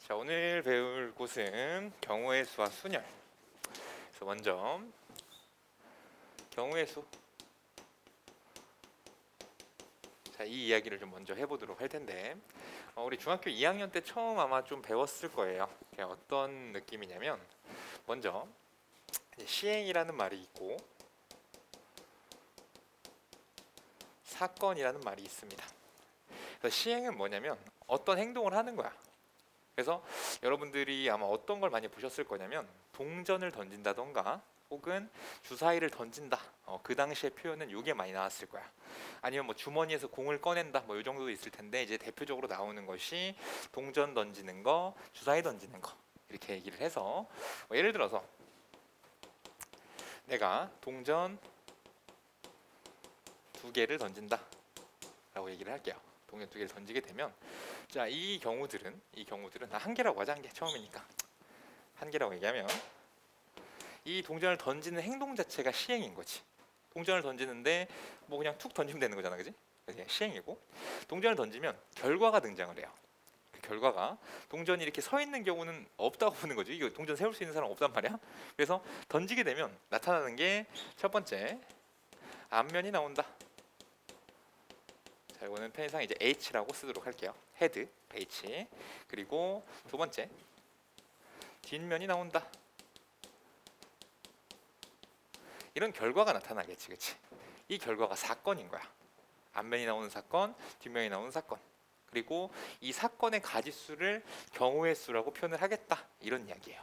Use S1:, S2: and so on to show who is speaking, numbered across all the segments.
S1: 자, 오늘 배울 곳은 경우의 수와 순열. 그래서 먼저 경우의 수. 자, 이 이야기를 좀 먼저 해보도록 할 텐데, 우리 중학교 2학년 때 처음 아마 좀 배웠을 거예요. 그냥 어떤 느낌이냐면, 먼저 이제 시행이라는 말이 있고 사건이라는 말이 있습니다. 그래서 시행은 뭐냐면 어떤 행동을 하는 거야. 그래서 여러분들이 아마 어떤 걸 많이 보셨을 거냐면 동전을 던진다던가 혹은 주사위를 던진다. 그 당시의 표현은 이게 많이 나왔을 거야. 아니면 뭐 주머니에서 공을 꺼낸다. 뭐 이 정도 있을 텐데 이제 대표적으로 나오는 것이 동전 던지는 거, 주사위 던지는 거 이렇게 얘기를 해서 예를 들어서 내가 동전 2개를 던진다라고 얘기를 할게요. 동전 2개를 던지게 되면 자, 이 경우들은 한 개라고 하자. 한 개 처음이니까 한 개라고 얘기하면 이 동전을 던지는 행동 자체가 시행인 거지. 동전을 던지는데 뭐 그냥 툭 던지면 되는 거잖아, 그지? 그게 시행이고 동전을 던지면 결과가 등장을 해요. 그 결과가 동전이 이렇게 서 있는 경우는 없다고 보는 거죠. 이거 동전 세울 수 있는 사람 없단 말이야. 그래서 던지게 되면 나타나는 게 첫 번째 앞면이 나온다. 자, 이거는 편의상 이제 H라고 쓰도록 할게요. 헤드 H. 그리고 두 번째 뒷면이 나온다. 이런 결과가 나타나겠지, 그렇지? 이 결과가 사건인 거야. 앞면이 나오는 사건, 뒷면이 나오는 사건. 그리고 이 사건의 가지수를 경우의 수라고 표현을 하겠다. 이런 이야기예요.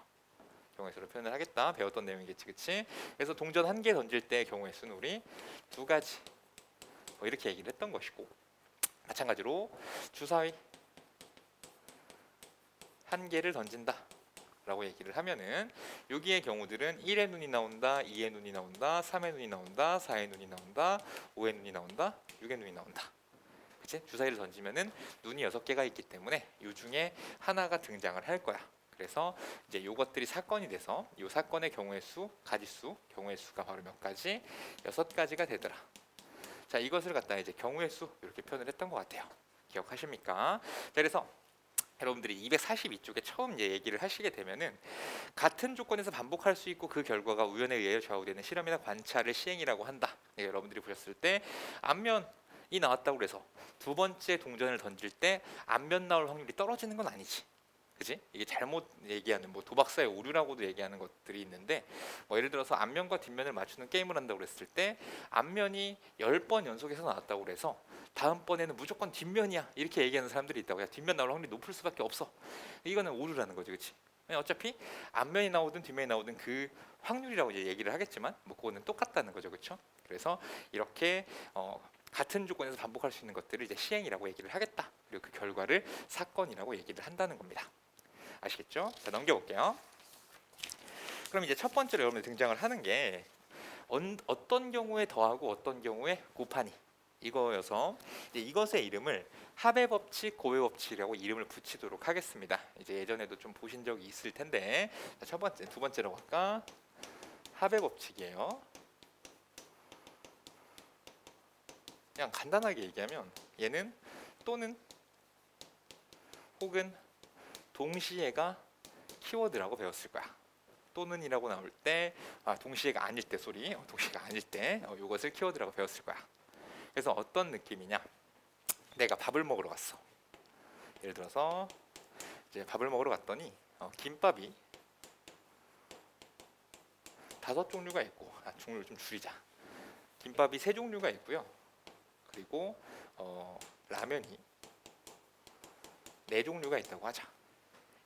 S1: 경우의 수로 표현을 하겠다. 배웠던 내용이겠지, 그렇지? 그래서 동전 한 개 던질 때 경우의 수는 우리 2가지. 뭐 이렇게 얘기를 했던 것이고, 마찬가지로 주사위 한 개를 던진다. 라고 얘기를 하면은 여기의 경우들은 1의 눈이 나온다, 2의 눈이 나온다, 3의 눈이 나온다, 4의 눈이 나온다, 5의 눈이 나온다, 6의 눈이 나온다. 그치? 주사위를 던지면은 눈이 6개가 있기 때문에 이 중에 하나가 등장을 할 거야. 그래서 이제 이것들이 사건이 돼서 이 사건의 경우의 수, 가지수, 경우의 수가 바로 몇 가지? 6가지가 되더라. 자, 이것을 갖다 이제 경우의 수 이렇게 표현을 했던 것 같아요. 기억하십니까? 자, 그래서 여러분들이 242쪽에 처음 얘기를 하시게 되면은 같은 조건에서 반복할 수 있고 그 결과가 우연에 의해 좌우되는 실험이나 관찰을 시행이라고 한다. 네, 여러분들이 보셨을 때 앞면이 나왔다고 그래서 두 번째 동전을 던질 때 앞면 나올 확률이 떨어지는 건 아니지. 그지? 이게 잘못 얘기하는 뭐 도박사의 오류라고도 얘기하는 것들이 있는데 뭐 예를 들어서 앞면과 뒷면을 맞추는 게임을 한다고 그랬을 때 앞면이 10번 연속해서 나왔다고 그래서 다음번에는 무조건 뒷면이야 이렇게 얘기하는 사람들이 있다고. 야, 뒷면 나올 확률이 높을 수밖에 없어. 이거는 오류라는 거지, 그렇지? 어차피 앞면이 나오든 뒷면이 나오든 그 확률이라고 이제 얘기를 하겠지만 뭐 그거는 똑같다는 거죠, 그렇죠? 그래서 이렇게 같은 조건에서 반복할 수 있는 것들을 이제 시행이라고 얘기를 하겠다. 그리고 그 결과를 사건이라고 얘기를 한다는 겁니다. 아시겠죠? 자, 넘겨볼게요. 그럼 이제 첫 번째로 여러분들 등장을 하는 게 어떤 경우에 더하고 어떤 경우에 곱하니 이거여서 이제 이것의 이름을 합의 법칙, 고의 법칙이라고 이름을 붙이도록 하겠습니다. 이제 예전에도 좀 보신 적이 있을 텐데 자, 첫 번째, 두 번째로 갈까? 합의 법칙이에요. 그냥 간단하게 얘기하면 얘는 또는 혹은 동시에가 키워드라고 배웠을 거야. 또는이라고 나올 때 동시에가 아닐 때 소리, 동시에가 아닐 때 이것을 키워드라고 배웠을 거야. 그래서 어떤 느낌이냐? 내가 밥을 먹으러 갔어. 예를 들어서 이제 밥을 먹으러 갔더니 김밥이 5종류가 있고 종류를 좀 줄이자. 김밥이 3종류가 있고요. 그리고 라면이 4종류가 있다고 하자.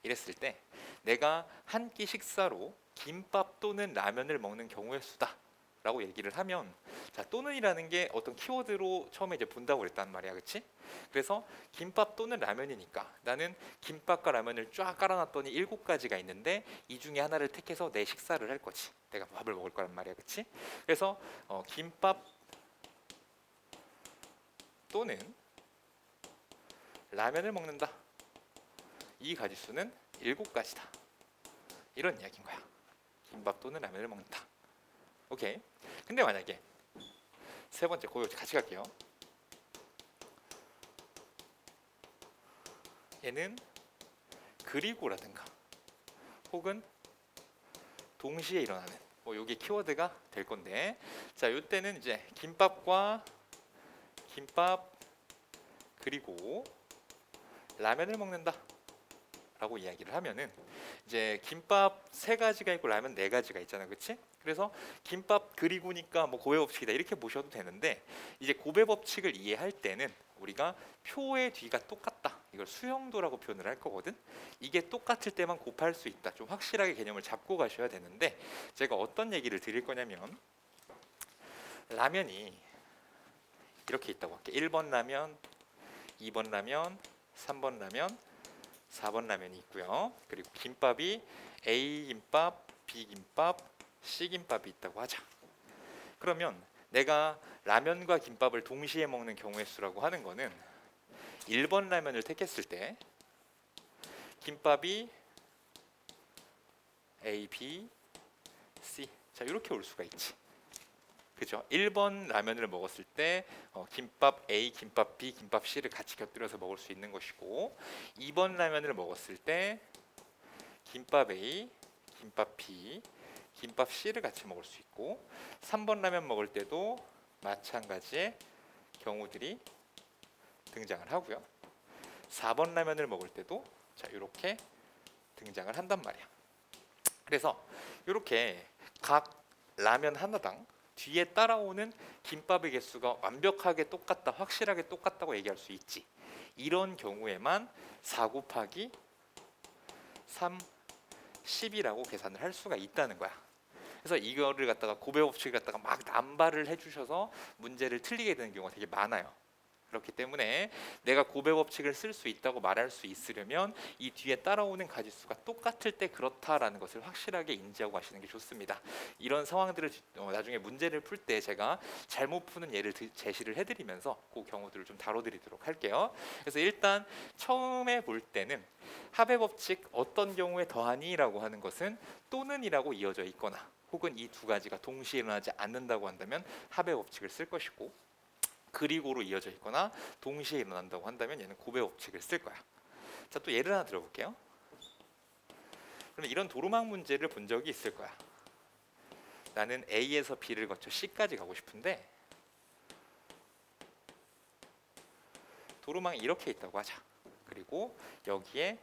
S1: 이랬을 때 내가 한 끼 식사로 김밥 또는 라면을 먹는 경우의 수다 라고 얘기를 하면 자, 또는이라는 게 어떤 키워드로 처음에 이제 본다고 그랬단 말이야, 그렇지? 그래서 김밥 또는 라면이니까 나는 김밥과 라면을 쫙 깔아놨더니 7가지가 있는데 이 중에 하나를 택해서 내 식사를 할 거지. 내가 밥을 먹을 거란 말이야, 그렇지? 그래서 김밥 또는 라면을 먹는다. 이 가지수는 7가지다. 이런 이야기인 거야. 김밥 또는 라면을 먹는다. 오케이. 근데 만약에 세 번째 고요 같이 갈게요. 얘는 그리고라든가 혹은 동시에 일어나는 요게 키워드가 될 건데, 자, 요때는 이제 김밥과 김밥 그리고 라면을 먹는다 라고 이야기를 하면은, 이제 김밥 3가지가 있고 라면 4가지가 있잖아, 그치? 그래서 김밥 그리고니까 뭐 고배 법칙이다 이렇게 보셔도 되는데, 이제 고배 법칙을 이해할 때는 우리가 표의 뒤가 똑같다, 이걸 수형도라고 표현을 할 거거든. 이게 똑같을 때만 곱할 수 있다, 좀 확실하게 개념을 잡고 가셔야 되는데, 제가 어떤 얘기를 드릴 거냐면, 라면이 이렇게 있다고 할게. 1번 라면, 2번 라면, 3번 라면, 4번 라면이 있고요. 그리고 김밥이 A 김밥, B 김밥, C 김밥이 있다고 하자. 그러면 내가 라면과 김밥을 동시에 먹는 경우의 수라고 하는 거는 1번 라면을 택했을 때 김밥이 A, B, C, 자 이렇게 올 수가 있지. 그죠? 1번 라면을 먹었을 때 김밥 A, 김밥 B, 김밥 C를 같이 곁들여서 먹을 수 있는 것이고, 2번 라면을 먹었을 때 김밥 A, 김밥 B, 김밥 C를 같이 먹을 수 있고, 3번 라면 먹을 때도 마찬가지의 경우들이 등장을 하고요. 4번 라면을 먹을 때도 자 이렇게 등장을 한단 말이야. 그래서 이렇게 각 라면 하나당 뒤에 따라오는 김밥의 개수가 완벽하게 똑같다, 확실하게 똑같다고 얘기할 수 있지. 이런 경우에만 4 곱하기 3, 10이라고 계산을 할 수가 있다는 거야. 그래서 이거를 갖다가 고배 법칙을 갖다가 막 남발을 해주셔서 문제를 틀리게 되는 경우가 되게 많아요. 그렇기 때문에 내가 고배 법칙을 쓸 수 있다고 말할 수 있으려면 이 뒤에 따라오는 가지수가 똑같을 때 그렇다라는 것을 확실하게 인지하고 가시는 게 좋습니다. 이런 상황들을 나중에 문제를 풀 때 제가 잘못 푸는 예를 제시를 해드리면서 그 경우들을 좀 다뤄드리도록 할게요. 그래서 일단 처음에 볼 때는 합의 법칙 어떤 경우에 더하니? 라고 하는 것은 또는 이라고 이어져 있거나 혹은 이 2가지가 동시에 일어나지 않는다고 한다면 합의 법칙을 쓸 것이고, 그리고로 이어져 있거나 동시에 일어난다고 한다면 얘는 고배 법칙을 쓸 거야. 자, 또 예를 하나 들어볼게요. 그러면 이런 도로망 문제를 본 적이 있을 거야. 나는 A에서 B를 거쳐 C까지 가고 싶은데 도로망이 이렇게 있다고 하자. 그리고 여기에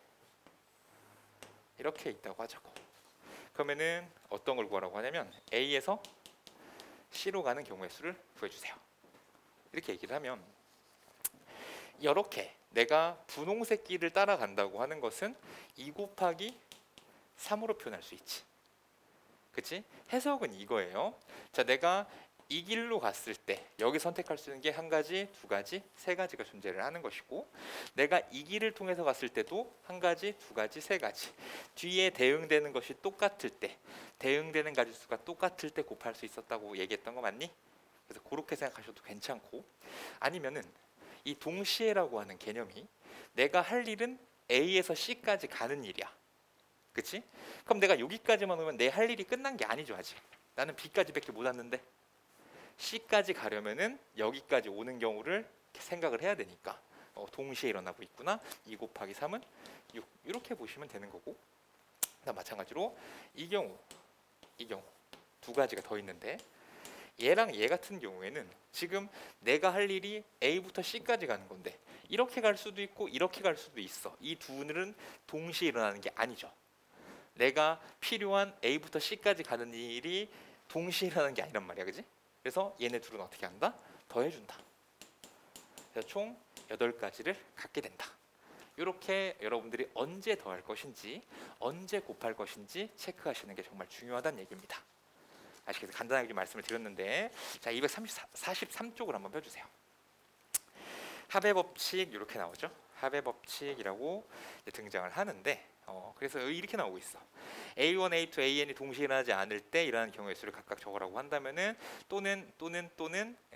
S1: 이렇게 있다고 하자고. 그러면은 어떤 걸 구하라고 하냐면 A에서 C로 가는 경우의 수를 구해주세요. 이렇게 얘기를 하면, 이렇게 내가 분홍색 길을 따라간다고 하는 것은 2 곱하기 3으로 표현할 수 있지. 그치? 해석은 이거예요. 자, 내가 이 길로 갔을 때 여기 선택할 수 있는 게 1가지, 2가지, 3가지가 존재를 하는 것이고, 내가 이 길을 통해서 갔을 때도 1가지, 2가지, 3가지 뒤에 대응되는 것이 똑같을 때, 대응되는 가지수가 똑같을 때 곱할 수 있었다고 얘기했던 거 맞니? 그래서 그렇게 생각하셔도 괜찮고, 아니면은 이 동시에라고 하는 개념이 내가 할 일은 A에서 C까지 가는 일이야. 그치? 그럼 내가 여기까지만 오면 내 할 일이 끝난 게 아니죠. 아직 나는 B까지밖에 못 왔는데 C까지 가려면은 여기까지 오는 경우를 생각을 해야 되니까 동시에 일어나고 있구나. 2 곱하기 3은 6 이렇게 보시면 되는 거고, 마찬가지로 이 경우 2가지가 더 있는데, 얘랑 얘 같은 경우에는 지금 내가 할 일이 A부터 C까지 가는 건데 이렇게 갈 수도 있고 이렇게 갈 수도 있어. 이 둘은 동시에 일어나는 게 아니죠. 내가 필요한 A부터 C까지 가는 일이 동시에 일어나는 게 아니란 말이야, 그지? 그래서 얘네 둘은 어떻게 한다? 더해준다. 그래서 총 8가지를 갖게 된다. 이렇게 여러분들이 언제 더할 것인지, 언제 곱할 것인지 체크하시는 게 정말 중요하다는 얘기입니다. 아시겠어요? 간단하게 좀 말씀을 드렸는데, 자 243쪽을 한번 펴주세요. 합의 법칙 이렇게 나오죠. 합의 법칙이라고 등장을 하는데, 그래서 이렇게 나오고 있어. A1, A2, AN이 동시에 일어나지 않을 때 일어나는 경우의 수를 각각 적으라고 한다면은 또는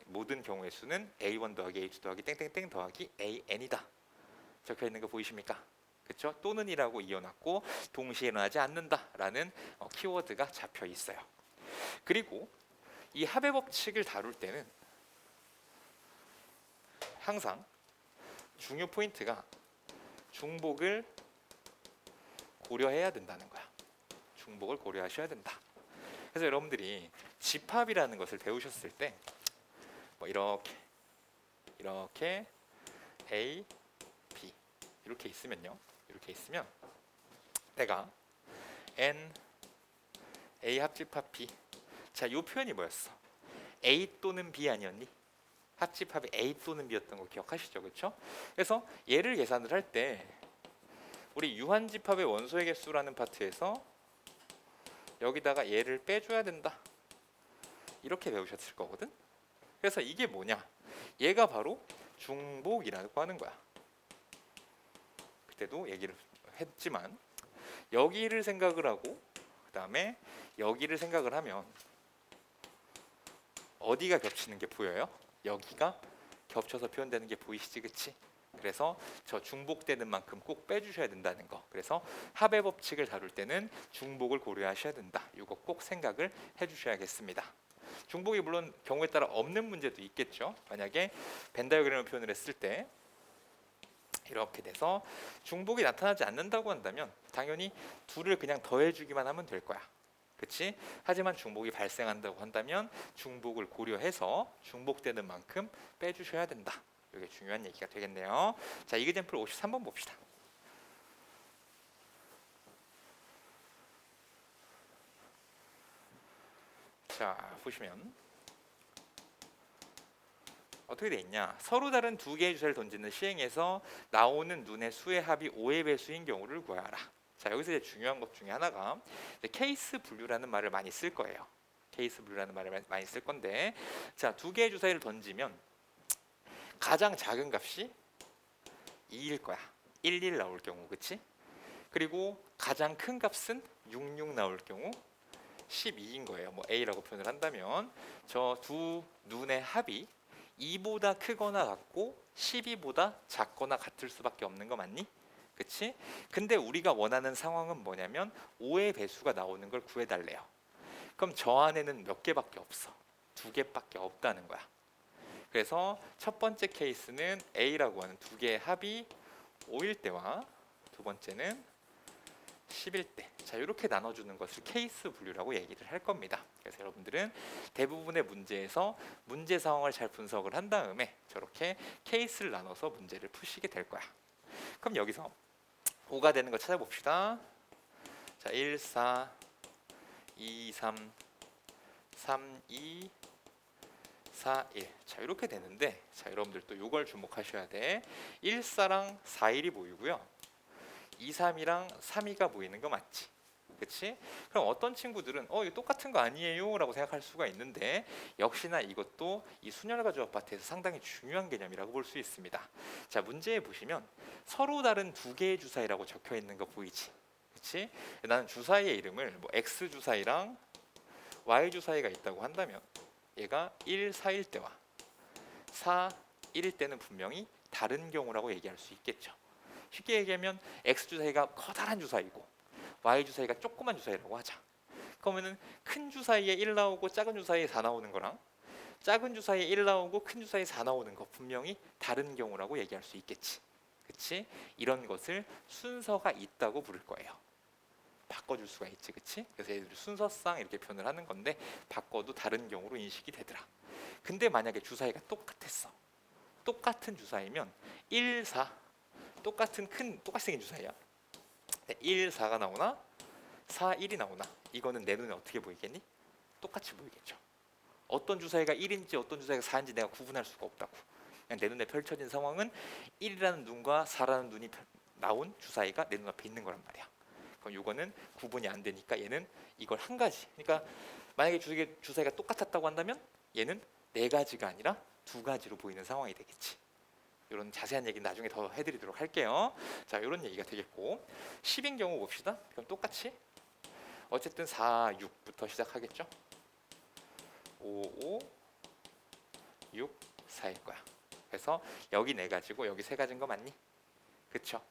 S1: 모든 경우의 수는 A1 더하기 A2 더하기 땡땡땡 더하기 AN이다. 적혀 있는 거 보이십니까? 그렇죠? 또는이라고 이어놨고 동시에 일어나지 않는다라는 키워드가 잡혀 있어요. 그리고 이 합의 법칙을 다룰 때는 항상 중요 포인트가 중복을 고려해야 된다는 거야. 중복을 고려하셔야 된다. 그래서 여러분들이 집합이라는 것을 배우셨을 때 뭐 이렇게 A, B 이렇게 있으면요. 이렇게 있으면 내가 N, A 합집합 B. 자, 이 표현이 뭐였어? A 또는 B 아니었니? 합집합이 A 또는 B였던 거 기억하시죠? 그렇죠? 그래서 얘를 계산을 할 때 우리 유한집합의 원소의 개수라는 파트에서 여기다가 얘를 빼줘야 된다. 이렇게 배우셨을 거거든. 그래서 이게 뭐냐? 얘가 바로 중복이라고 하는 거야. 그때도 얘기를 했지만 여기를 생각을 하고 그 다음에 여기를 생각을 하면 어디가 겹치는 게 보여요? 여기가 겹쳐서 표현되는 게 보이시지, 그치? 그래서 저 중복되는 만큼 꼭 빼주셔야 된다는 거. 그래서 합의 법칙을 다룰 때는 중복을 고려하셔야 된다. 이거 꼭 생각을 해주셔야겠습니다. 중복이 물론 경우에 따라 없는 문제도 있겠죠. 만약에 벤 다이어그램을 표현을 했을 때 이렇게 돼서 중복이 나타나지 않는다고 한다면 당연히 둘을 그냥 더해주기만 하면 될 거야. 그치? 하지만 중복이 발생한다고 한다면 중복을 고려해서 중복되는 만큼 빼주셔야 된다. 이게 중요한 얘기가 되겠네요. 자, 이그젠플 53번 봅시다. 자, 보시면 어떻게 돼 있냐? 서로 다른 두 개의 주사를 던지는 시행에서 나오는 눈의 수의 합이 5의 배수인 경우를 구하라. 자, 여기서 이제 중요한 것 중에 하나가 케이스 분류라는 말을 많이 쓸 거예요. 케이스 분류라는 말을 많이 쓸 건데, 자, 두 개의 주사위를 던지면 가장 작은 값이 2일 거야. 11 나올 경우, 그치? 그리고 가장 큰 값은 66 나올 경우 12인 거예요. 뭐 A라고 표현을 한다면 저 두 눈의 합이 2보다 크거나 같고 12보다 작거나 같을 수밖에 없는 거 맞니? 그치? 근데 우리가 원하는 상황은 뭐냐면 5의 배수가 나오는 걸 구해달래요. 그럼 저 안에는 몇 개밖에 없어? 2개밖에 없다는 거야. 그래서 첫 번째 케이스는 A라고 하는 두 개의 합이 5일 때와 두 번째는 10일 때. 자, 이렇게 나눠주는 것을 케이스 분류라고 얘기를 할 겁니다. 그래서 여러분들은 대부분의 문제에서 문제 상황을 잘 분석을 한 다음에 저렇게 케이스를 나눠서 문제를 푸시게 될 거야. 그럼 여기서 5가 되는 거 찾아봅시다. 자, 1, 4, 2, 3, 3, 2, 4, 1. 자, 이렇게 되는데, 자, 여러분들 또 이걸 주목하셔야 돼. 1, 4랑 4, 1이 보이고요. 2, 3이랑 3, 2가 보이는 거 맞지? 그치? 그럼 어떤 친구들은 이거 똑같은 거 아니에요? 라고 생각할 수가 있는데 역시나 이것도 이 순열과 조합 파트에서 상당히 중요한 개념이라고 볼 수 있습니다. 자, 문제에 보시면 서로 다른 두 개의 주사위라고 적혀 있는 거 보이지? 그치? 나는 주사위의 이름을 뭐 X 주사위랑 Y 주사위가 있다고 한다면 얘가 1, 4일 때와 4, 1일 때는 분명히 다른 경우라고 얘기할 수 있겠죠. 쉽게 얘기하면 X 주사위가 커다란 주사위고 Y 주사위가 조그만 주사위라고 하자. 그러면은 큰 주사위에 1 나오고 작은 주사위에 4 나오는 거랑 작은 주사위에 1 나오고 큰 주사위에 4 나오는 거 분명히 다른 경우라고 얘기할 수 있겠지. 그치? 이런 것을 순서가 있다고 부를 거예요. 바꿔줄 수가 있지, 그치? 그래서 얘들 순서상 이렇게 표현을 하는 건데 바꿔도 다른 경우로 인식이 되더라. 근데 만약에 주사위가 똑같았어. 똑같은 주사위면 1, 4 똑같이 생긴 주사위야. 1, 4가 나오나 4, 1이 나오나 이거는 내 눈에 어떻게 보이겠니? 똑같이 보이겠죠. 어떤 주사위가 1인지 어떤 주사위가 4인지 내가 구분할 수가 없다고. 그냥 내 눈에 펼쳐진 상황은 1이라는 눈과 4라는 눈이 나온 주사위가 내 눈앞에 있는 거란 말이야. 그럼 이거는 구분이 안 되니까 얘는 이걸 한 가지. 그러니까 만약에 주사위가 똑같았다고 한다면 얘는 네 가지가 아니라 두 가지로 보이는 상황이 되겠지. 이런 자세한 얘기는 나중에 더 해드리도록 할게요. 자, 이런 얘기가 되겠고 10인 경우 봅시다. 그럼 똑같이 어쨌든 4, 6부터 시작하겠죠. 5, 5, 6, 4일 거야. 그래서 여기 네 가지고 여기 세 가지인 거 맞니? 그쵸?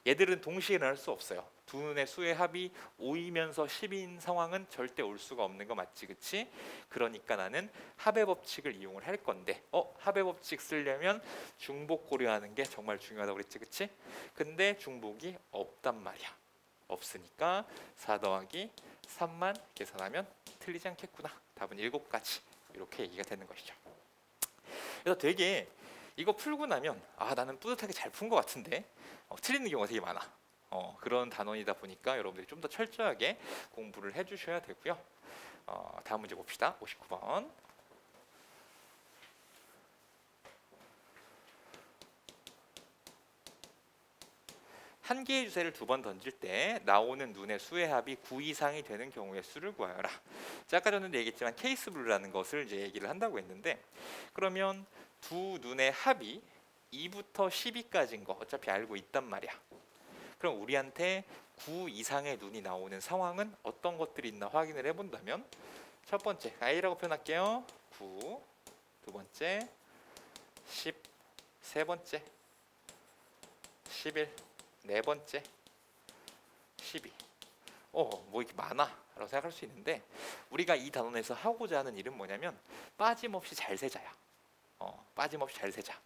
S1: 얘들은 동시에 일어날 수 없어요. 두 눈의 수의 합이 5이면서 10인 상황은 절대 올 수가 없는 거 맞지, 그치? 그러니까 나는 합의 법칙을 이용을 할 건데 합의 법칙 쓰려면 중복 고려하는 게 정말 중요하다고 그랬지, 그치? 근데 중복이 없단 말이야. 없으니까 4 더하기 3만 계산하면 틀리지 않겠구나. 답은 7가지. 이렇게 얘기가 되는 것이죠. 그래서 되게 이거 풀고 나면 나는 뿌듯하게 잘 푼 것 같은데 틀리는 경우가 되게 많아. 그런 단원이다 보니까 여러분들이 좀 더 철저하게 공부를 해주셔야 되고요. 다음 문제 봅시다. 59번. 한 개의 주사를 2번 던질 때 나오는 눈의 수의 합이 9 이상이 되는 경우의 수를 구하여라. 자, 아까 전에도 얘기했지만 케이스 블루라는 것을 이제 얘기를 한다고 했는데, 그러면 두 눈의 합이 2부터 12까지인 거 어차피 알고 있단 말이야. 그럼 우리한테 9 이상의 눈이 나오는 상황은 어떤 것들이 있나 확인을 해본다면, 첫 번째 A라고 표현할게요. 9, 두 번째 10, 세 번째 11, 네 번째 12. 뭐 이렇게 많아 라고 생각할 수 있는데, 우리가 이 단원에서 하고자 하는 일은 뭐냐면 빠짐없이 잘 세자야. 빠짐없이 잘 세자.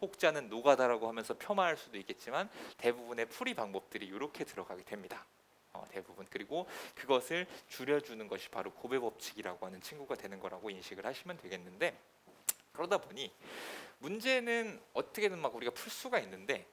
S1: 혹자는 노가다라고 하면서 폄하할 수도 있겠지만 대부분의 풀이 방법들이 이렇게 들어가게 됩니다. 대부분. 그리고 그것을 줄여주는 것이 바로 곱의 법칙이라고 하는 친구가 되는 거라고 인식을 하시면 되겠는데, 그러다 보니 문제는 어떻게든 막 우리가 풀 수가 있는데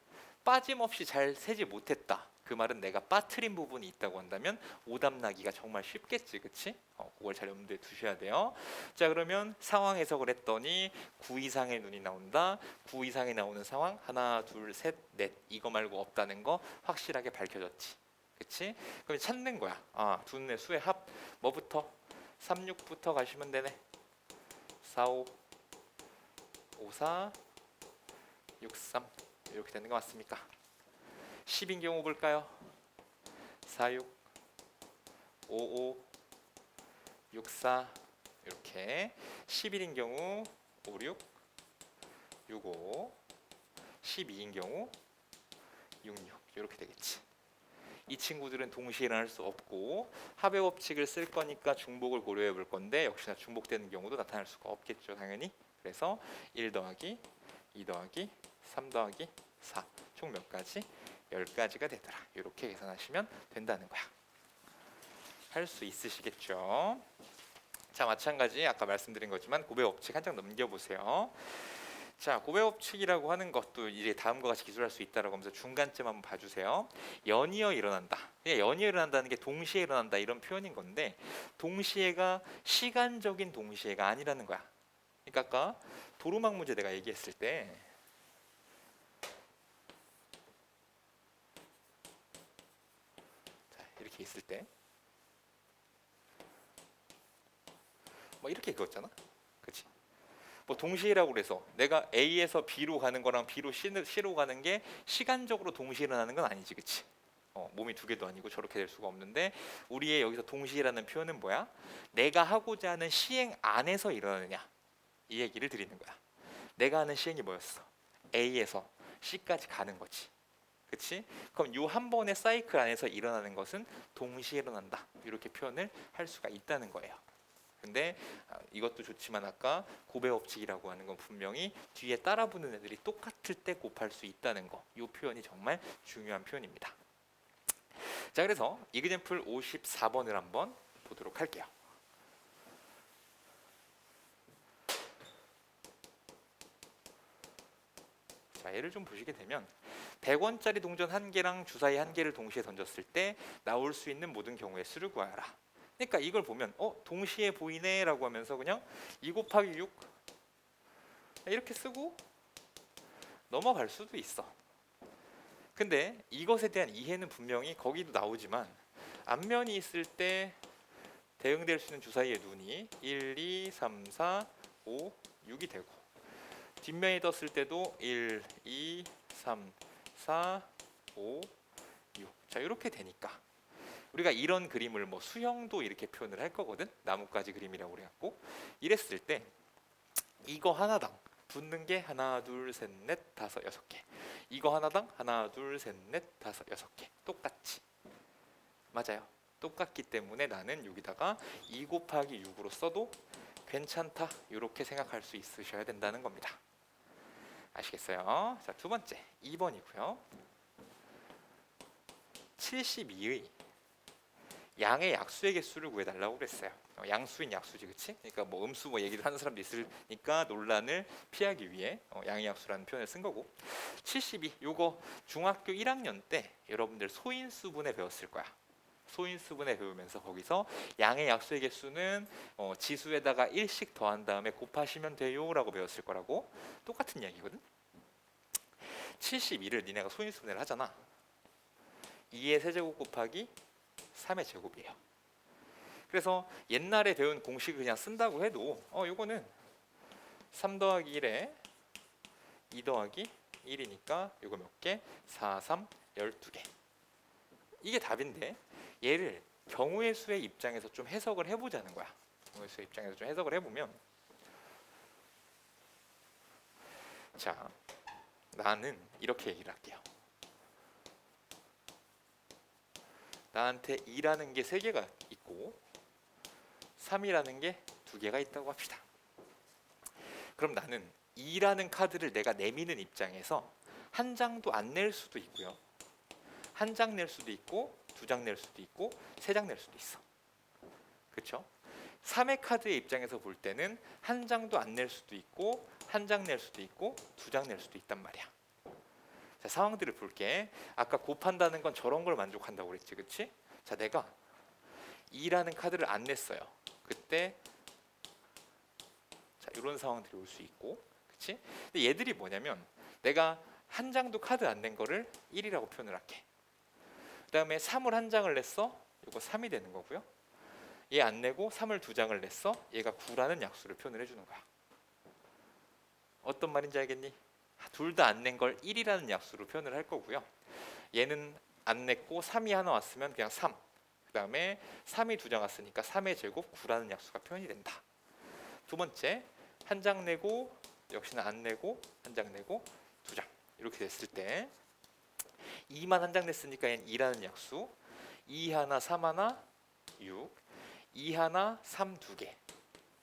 S1: 빠짐없이 잘 세지 못했다. 그 말은 내가 빠뜨린 부분이 있다고 한다면 오답 나기가 정말 쉽겠지, 그치? 그걸 잘 염두에 두셔야 돼요. 자, 그러면 상황 해석을 했더니 9 이상의 눈이 나온다. 9 이상이 나오는 상황 하나, 둘, 셋, 넷 이거 말고 없다는 거 확실하게 밝혀졌지, 그치? 그럼 찾는 거야. 두 눈의 수의 합 뭐부터? 3, 6부터 가시면 되네. 4, 5, 5, 4, 6, 3 이렇게 되는 거 맞습니까? 10인 경우 볼까요? 4, 6, 5, 5, 6, 4 이렇게. 11인 경우 5, 6, 6, 5, 12인 경우 6, 6 이렇게 되겠지. 이 친구들은 동시에 일어날 수 없고 합의 법칙을 쓸 거니까 중복을 고려해 볼 건데 역시나 중복되는 경우도 나타날 수가 없겠죠, 당연히. 그래서 1 더하기 2 더하기 3 더하기 4 총 몇 가지? 10가지가 되더라. 이렇게 계산하시면 된다는 거야. 할 수 있으시겠죠? 자, 마찬가지 아까 말씀드린 거지만 곱의 법칙 한 장 넘겨보세요. 자, 곱의 법칙이라고 하는 것도 이제 다음과 같이 기술할 수 있다라고 하면서 중간쯤 한번 봐주세요. 연이어 일어난다. 연이어 일어난다는 게 동시에 일어난다 이런 표현인 건데, 동시에가 시간적인 동시에가 아니라는 거야. 그러니까 아까 도루묵 문제 내가 얘기했을 때 이렇게 있을 때 뭐 이렇게 그었잖아, 그렇지? 뭐 동시에라고 그래서 내가 A에서 B로 가는 거랑 B로 C로 가는 게 시간적으로 동시에 일어나는 건 아니지, 그렇지? 몸이 두 개도 아니고 저렇게 될 수가 없는데, 우리의 여기서 동시에라는 표현은 뭐야? 내가 하고자 하는 시행 안에서 일어나느냐 이 얘기를 드리는 거야. 내가 하는 시행이 뭐였어? A에서 C까지 가는 거지, 그치? 그럼 이 한 번의 사이클 안에서 일어나는 것은 동시에 일어난다 이렇게 표현을 할 수가 있다는 거예요. 근데 이것도 좋지만 아까 곱의 법칙이라고 하는 건 분명히 뒤에 따라붙는 애들이 똑같을 때 곱할 수 있다는 거, 이 표현이 정말 중요한 표현입니다. 자, 그래서 이그젬플 54번을 한번 보도록 할게요. 자, 예를 좀 보시게 되면 100원짜리 동전 1개랑 주사위 1개를 동시에 던졌을 때 나올 수 있는 모든 경우의 수를 구하라. 그러니까 이걸 보면 동시에 보이네 라고 하면서 그냥 2 곱하기 6 이렇게 쓰고 넘어갈 수도 있어. 근데 이것에 대한 이해는 분명히 거기도 나오지만 앞면이 있을 때 대응될 수 있는 주사위의 눈이 1, 2, 3, 4, 5, 6이 되고, 뒷면이 떴을 때도 1, 2, 3, 4, 5, 6. 자, 이렇게 되니까 우리가 이런 그림을 뭐 수형도 이렇게 표현을 할 거거든. 나뭇가지 그림이라고 그래갖고 이랬을 때 이거 하나당 붙는 게 하나, 둘, 셋, 넷, 다섯, 6개. 이거 하나당 하나, 둘, 셋, 넷, 다섯, 6개. 똑같지. 맞아요. 똑같기 때문에 나는 여기다가 2 곱하기 6으로 써도 괜찮다 이렇게 생각할 수 있으셔야 된다는 겁니다. 아시겠어요? 자, 두 번째 2번이고요. 72의 양의 약수의 개수를 구해달라고 그랬어요. 양수인 약수지, 그치? 그러니까 뭐 음수 뭐 얘기를 하는 사람도 있으니까 논란을 피하기 위해 양의 약수라는 표현을 쓴 거고. 72 요거 중학교 1학년 때 여러분들 소인수분해 배웠을 거야. 소인수분해 배우면서 거기서 양의 약수의 개수는 지수에다가 1씩 더한 다음에 곱하시면 돼요 라고 배웠을 거라고. 똑같은 이야기거든. 72를 니네가 소인수분해를 하잖아. 2의 세제곱 곱하기 3의 제곱이에요. 그래서 옛날에 배운 공식을 그냥 쓴다고 해도 요거는 3 더하기 1에 2 더하기 1이니까 요거 몇 개? 4, 3, 12개. 이게 답인데 얘를 경우의 수의 입장에서 좀 해석을 해보자는 거야. 경우의 수의 입장에서 좀 해석을 해보면, 자, 나는 이렇게 얘기를 할게요. 나한테 2라는 게 3개가 있고 3이라는 게 2개가 있다고 합시다. 그럼 나는 2라는 카드를 내가 내미는 입장에서 한 장도 안 낼 수도 있고요. 한 장 낼 수도 있고 2장 낼 수도 있고 3장 낼 수도 있어. 그렇죠? 3의 카드의 입장에서 볼 때는 한 장도 안 낼 수도 있고 한 장 낼 수도 있고 2장 낼 수도 있단 말이야. 자, 상황들을 볼게. 아까 곱한다는 건 저런 걸 만족한다고 그랬지, 그렇지? 자, 내가 2라는 카드를 안 냈어요. 그때 자, 이런 상황들이 올 수 있고, 그렇지? 근데 얘들이 뭐냐면 내가 한 장도 카드 안 낸 거를 1이라고 표현을 할게. 그다음에 3을 한 장을 냈어. 이거 3이 되는 거고요. 얘 안 내고 3을 2장을 냈어. 얘가 9라는 약수를 표현을 해주는 거야. 어떤 말인지 알겠니? 둘 다 안 낸 걸 1이라는 약수로 표현을 할 거고요. 얘는 안 냈고 3이 하나 왔으면 그냥 3. 그 다음에 3이 2장 왔으니까 3의 제곱 9라는 약수가 표현이 된다. 두 번째, 한 장 내고 역시나 안 내고 한 장 내고 2장 이렇게 됐을 때 2만 한 장 냈으니까 얘는 2라는 약수, 2 하나 3 하나 6, 2 하나 3 2개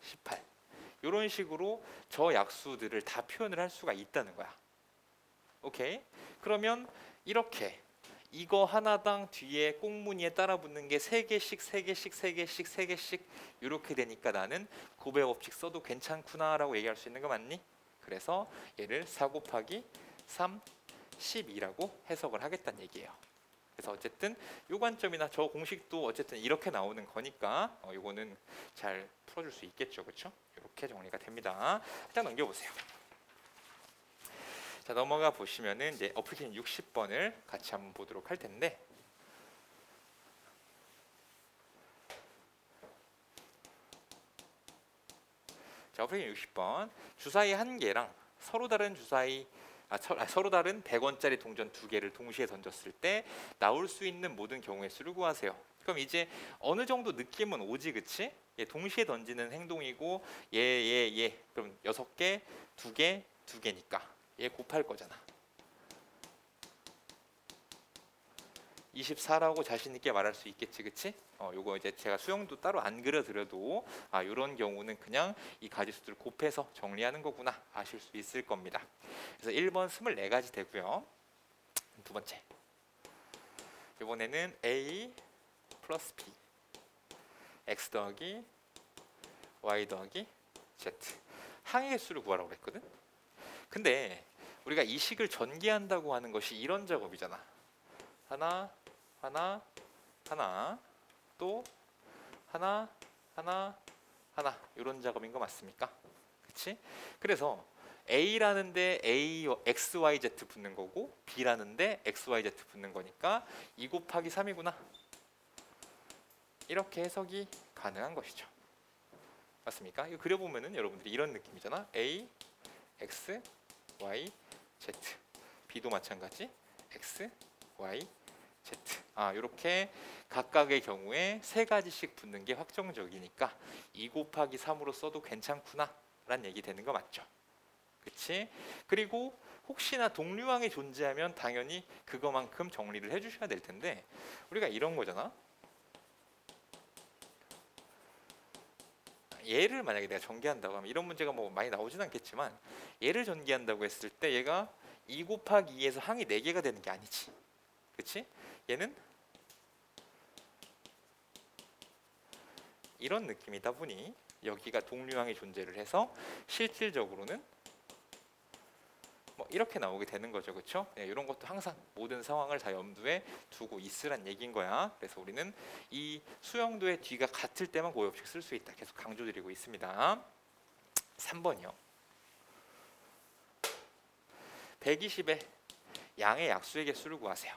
S1: 18. 이런 식으로 저 약수들을 다 표현을 할 수가 있다는 거야. 오케이? 그러면 이렇게 이거 하나당 뒤에 꽁무니에 따라 붙는 게 3개씩 3개씩 3개씩 3개씩 이렇게 되니까 나는 곱배곱식 써도 괜찮구나 라고 얘기할 수 있는 거 맞니? 그래서 얘를 4 곱하기 3 12라고 해석을 하겠다는 얘기예요. 그래서 어쨌든 요 관점이나 저 공식도 어쨌든 이렇게 나오는 거니까 요거는 잘 풀어줄 수 있겠죠, 그렇죠? 이렇게 정리가 됩니다. 일단 넘겨보세요. 자, 넘어가 보시면은 이제 어플리케이션 60번을 같이 한번 보도록 할 텐데, 자, 어플리케이션 60번 주사위 1개랑 서로 다른 주사위 서로 다른 100원짜리 동전 2개를 동시에 던졌을 때 나올 수 있는 모든 경우의 수를 구하세요. 그럼 이제 어느 정도 느낌은 오지, 그치? 얘 동시에 던지는 행동이고 얘 그럼 6개, 2개, 2개니까 얘 곱할 거잖아. 24라고 자신 있게 말할 수 있겠지, 그치? 요거 이제 제가 수영도 따로 안 그려드려도 요런 경우는 그냥 이 가지수들을 곱해서 정리하는 거구나 아실 수 있을 겁니다. 그래서 1번 24가지 되고요. 두 번째, 이번에는 A 플러스 B X 더하기 Y 더하기 Z 항의 개수를 구하라고 그랬거든. 근데 우리가 이 식을 전개한다고 하는 것이 이런 작업이잖아. 하나 하나 하나 또 하나 하나 하나 이런 작업인 거 맞습니까? 그치? 그래서 A라는데 A, X, Y, Z 붙는 거고 B라는데 X, Y, Z 붙는 거니까 2 곱하기 3이구나. 이렇게 해석이 가능한 것이죠. 맞습니까? 이거 그려보면은 여러분들이 이런 느낌이잖아. A, X, Y, Z. B도 마찬가지. X, Y, Z. 이렇게 각각의 경우에 3가지씩 붙는 게 확정적이니까 2 곱하기 3으로 써도 괜찮구나 라는 얘기 되는 거 맞죠? 그치? 그리고 혹시나 동류항이 존재하면 당연히 그거만큼 정리를 해주셔야 될 텐데 우리가 이런 거잖아. 얘를 만약에 내가 전개한다고 하면 이런 문제가 뭐 많이 나오진 않겠지만 얘를 전개한다고 했을 때 얘가 2 곱하기 2에서 항이 4개가 되는 게 아니지. 그치? 얘는 이런 느낌이다 보니 여기가 동류항이 존재를 해서 실질적으로는 뭐 이렇게 나오게 되는 거죠, 그렇죠? 네, 이런 것도 항상 모든 상황을 다 염두에 두고 있으란 얘기인 거야. 그래서 우리는 이 수영도의 뒤가 같을 때만 고엽식 쓸 수 있다. 계속 강조드리고 있습니다. 3번이요. 120에 양의 약수의 개수를 구하세요.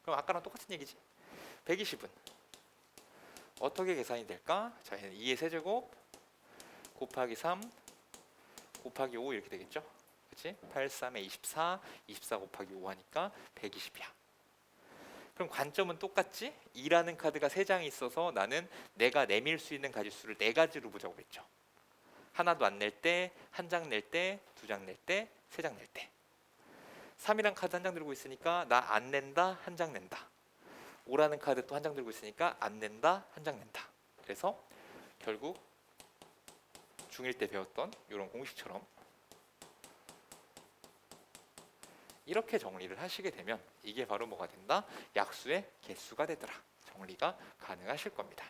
S1: 그럼 아까랑 똑같은 얘기지. 120은 어떻게 계산이 될까? 자, 얘는 2의 세제곱 곱하기 3 곱하기 5 이렇게 되겠죠. 그치? 8, 3에 24, 24 곱하기 5 하니까 120이야. 그럼 관점은 똑같지? 2라는 카드가 3장이 있어서 나는 내가 내밀 수 있는 가짓수를 4가지로 보자고 했죠. 하나도 안 낼 때, 한 장 낼 때, 2장 낼 때, 3장 낼 때. 3이란 카드 한 장 들고 있으니까 나 안 낸다, 한 장 낸다. 5라는 카드 또 한 장 들고 있으니까 안 낸다, 한 장 낸다. 그래서 결국 중1 때 배웠던 이런 공식처럼 이렇게 정리를 하시게 되면 이게 바로 뭐가 된다? 약수의 개수가 되더라. 정리가 가능하실 겁니다.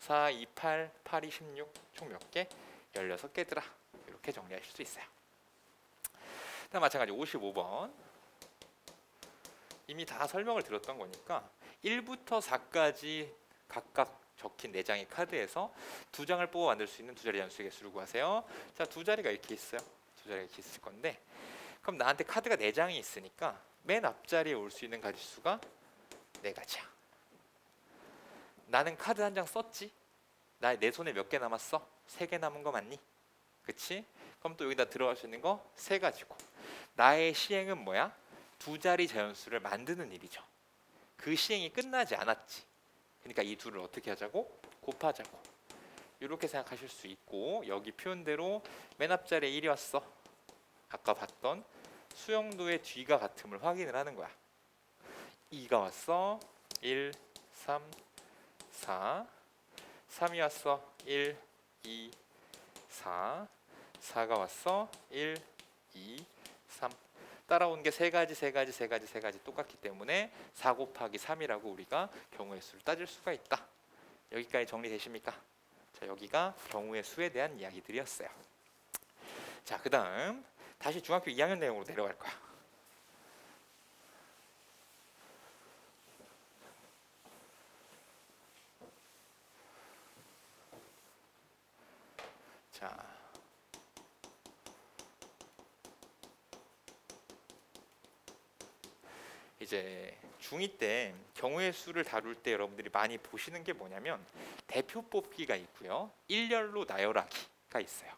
S1: 4, 2, 8, 8, 2, 16, 총 몇 개? 16개더라. 이렇게 정리하실 수 있어요. 다음 마찬가지 55번. 이미 다 설명을 드렸던 거니까 1부터 4까지 각각 적힌 4장의 카드에서 2장을 뽑아 만들 수 있는 두 자리 연수의 개수를 구하세요. 자, 두 자리가 이렇게 있어요. 두 자리가 이렇게 있을 건데 그럼 나한테 카드가 4장이 있으니까 맨 앞자리에 올 수 있는 가짓수가 4가지야. 나는 카드 한 장 썼지? 내 손에 몇 개 남았어? 3개 남은 거 맞니? 그치? 그럼 또 여기다 들어갈 수 있는 거 3가지고 나의 시행은 뭐야? 두 자리 자연수를 만드는 일이죠. 그 시행이 끝나지 않았지. 그러니까 이 둘을 어떻게 하자고? 곱하자고. 이렇게 생각하실 수 있고 여기 표현대로 맨 앞자리에 1이 왔어. 아까 봤던 수영도의 뒤가 같음을 확인을 하는 거야. 2가 왔어. 1, 3, 4. 3이 왔어. 1, 2, 4. 4가 왔어. 1, 2, 3. 따라온 게 3가지, 3가지, 3가지, 3가지 똑같기 때문에 4 곱하기 3이라고 우리가 경우의 수를 따질 수가 있다. 여기까지 정리되십니까? 자, 여기가 경우의 수에 대한 이야기들이었어요. 자, 그 다음 다시 중학교 2학년 내용으로 내려갈 거야. 자, 이제 중2 때 경우의 수를 다룰 때 여러분들이 많이 보시는 게 뭐냐면 대표 뽑기가 있고요. 일렬로 나열하기가 있어요.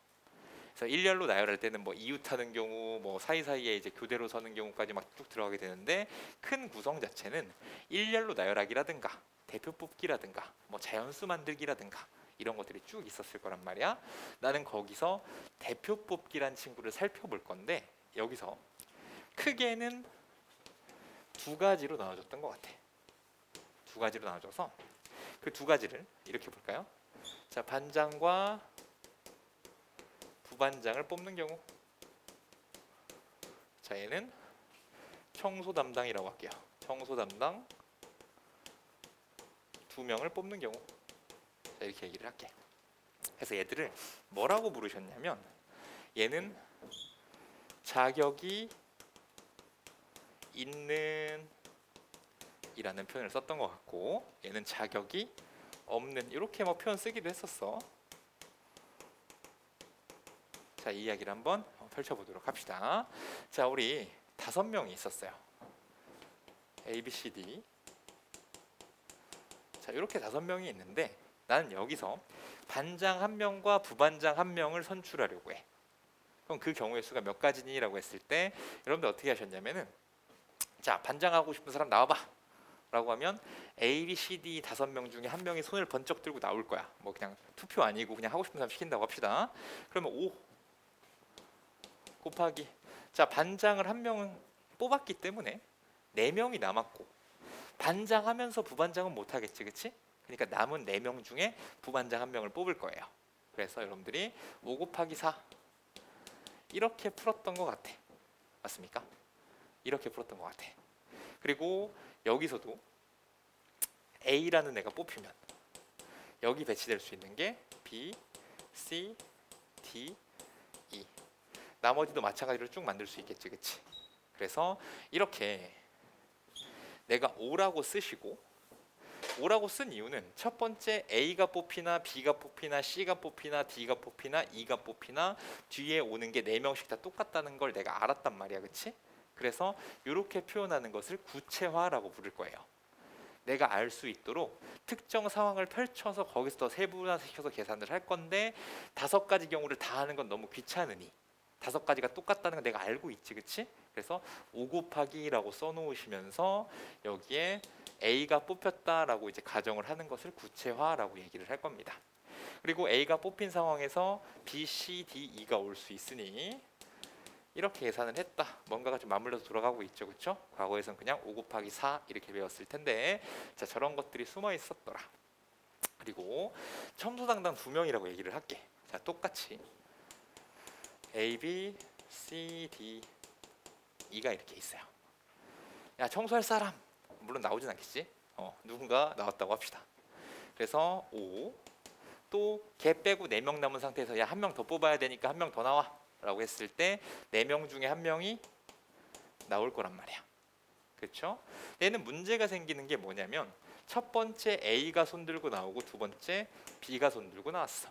S1: 그래서 일렬로 나열할 때는 뭐 이웃하는 경우, 뭐 사이사이에 이제 교대로 서는 경우까지 막 쭉 들어가게 되는데 큰 구성 자체는 일렬로 나열하기라든가 대표 뽑기라든가 뭐 자연수 만들기라든가 이런 것들이 쭉 있었을 거란 말이야. 나는 거기서 대표 뽑기란 친구를 살펴볼 건데 여기서 크게는 2가지로 나눠졌던 것 같아. 2가지로 나눠져서 그 2가지를 이렇게 볼까요? 자, 반장과 부반장을 뽑는 경우. 자, 얘는 청소 담당이라고 할게요. 청소 담당 2명을 뽑는 경우. 자, 이렇게 얘기를 할게. 그래서 얘들을 뭐라고 부르셨냐면 얘는 자격이 있는 이라는 표현을 썼던 것 같고 얘는 자격이 없는 이렇게 뭐 표현 쓰기도 했었어. 자, 이 이야기를 한번 펼쳐보도록 합시다. 자, 우리 5명이 있었어요. A, B, C, D. 자, 이렇게 5명이 있는데 나는 여기서 반장 1명과 부반장 1명을 선출하려고 해. 그럼 그 경우의 수가 몇 가지니? 라고 했을 때 여러분들 어떻게 하셨냐면은 자, 반장하고 싶은 사람 나와봐 라고 하면 A, B, C, D 5명 중에 1명이 손을 번쩍 들고 나올 거야. 뭐 그냥 투표 아니고 그냥 하고 싶은 사람 시킨다고 합시다. 그러면 5 곱하기 자, 반장을 1명은 뽑았기 때문에 4명이 남았고 반장하면서 부반장은 못하겠지, 그치? 그러니까 남은 4명 중에 부반장 1명을 뽑을 거예요. 그래서 여러분들이 5 곱하기 4 이렇게 풀었던 것 같아. 맞습니까? 이렇게 풀었던 것 같아. 그리고 여기서도 A라는 애가 뽑히면 여기 배치될 수 있는 게 B, C, D, E. 나머지도 마찬가지로 쭉 만들 수 있겠지, 그치? 그래서 이렇게 내가 O라고 쓰시고, O라고 쓴 이유는 첫 번째 A가 뽑히나 B가 뽑히나 C가 뽑히나 D가 뽑히나 E가 뽑히나 뒤에 오는 게 4명씩 다 똑같다는 걸 내가 알았단 말이야, 그치? 그래서 이렇게 표현하는 것을 구체화라고 부를 거예요. 내가 알 수 있도록 특정 상황을 펼쳐서 거기서 더 세분화시켜서 계산을 할 건데 5가지 경우를 다 하는 건 너무 귀찮으니 5가지가 똑같다는 건 내가 알고 있지, 그치? 그래서 5 곱하기라고 써놓으시면서 여기에 A가 뽑혔다라고 이제 가정을 하는 것을 구체화라고 얘기를 할 겁니다. 그리고 A가 뽑힌 상황에서 B, C, D, E가 올 수 있으니 이렇게 계산을 했다. 뭔가가 좀 맞물려서 돌아가고 있죠, 그렇죠? 과거에선 그냥 5 곱하기 4 이렇게 배웠을 텐데, 자, 저런 것들이 숨어 있었더라. 그리고 첨수당당 2명이라고 얘기를 할게. 자, 똑같이 A, B, C, D, E가 이렇게 있어요. 야, 청소할 사람, 물론 나오진 않겠지. 누군가 나왔다고 합시다. 그래서 5, 또 걔 빼고 4명 남은 상태에서 야, 1명 더 뽑아야 되니까 1명 더 나와 라고 했을 때 4명 중에 1명이 나올 거란 말이야. 그렇죠? 얘는 문제가 생기는 게 뭐냐면 첫 번째 A가 손들고 나오고 두 번째 B가 손들고 나왔어.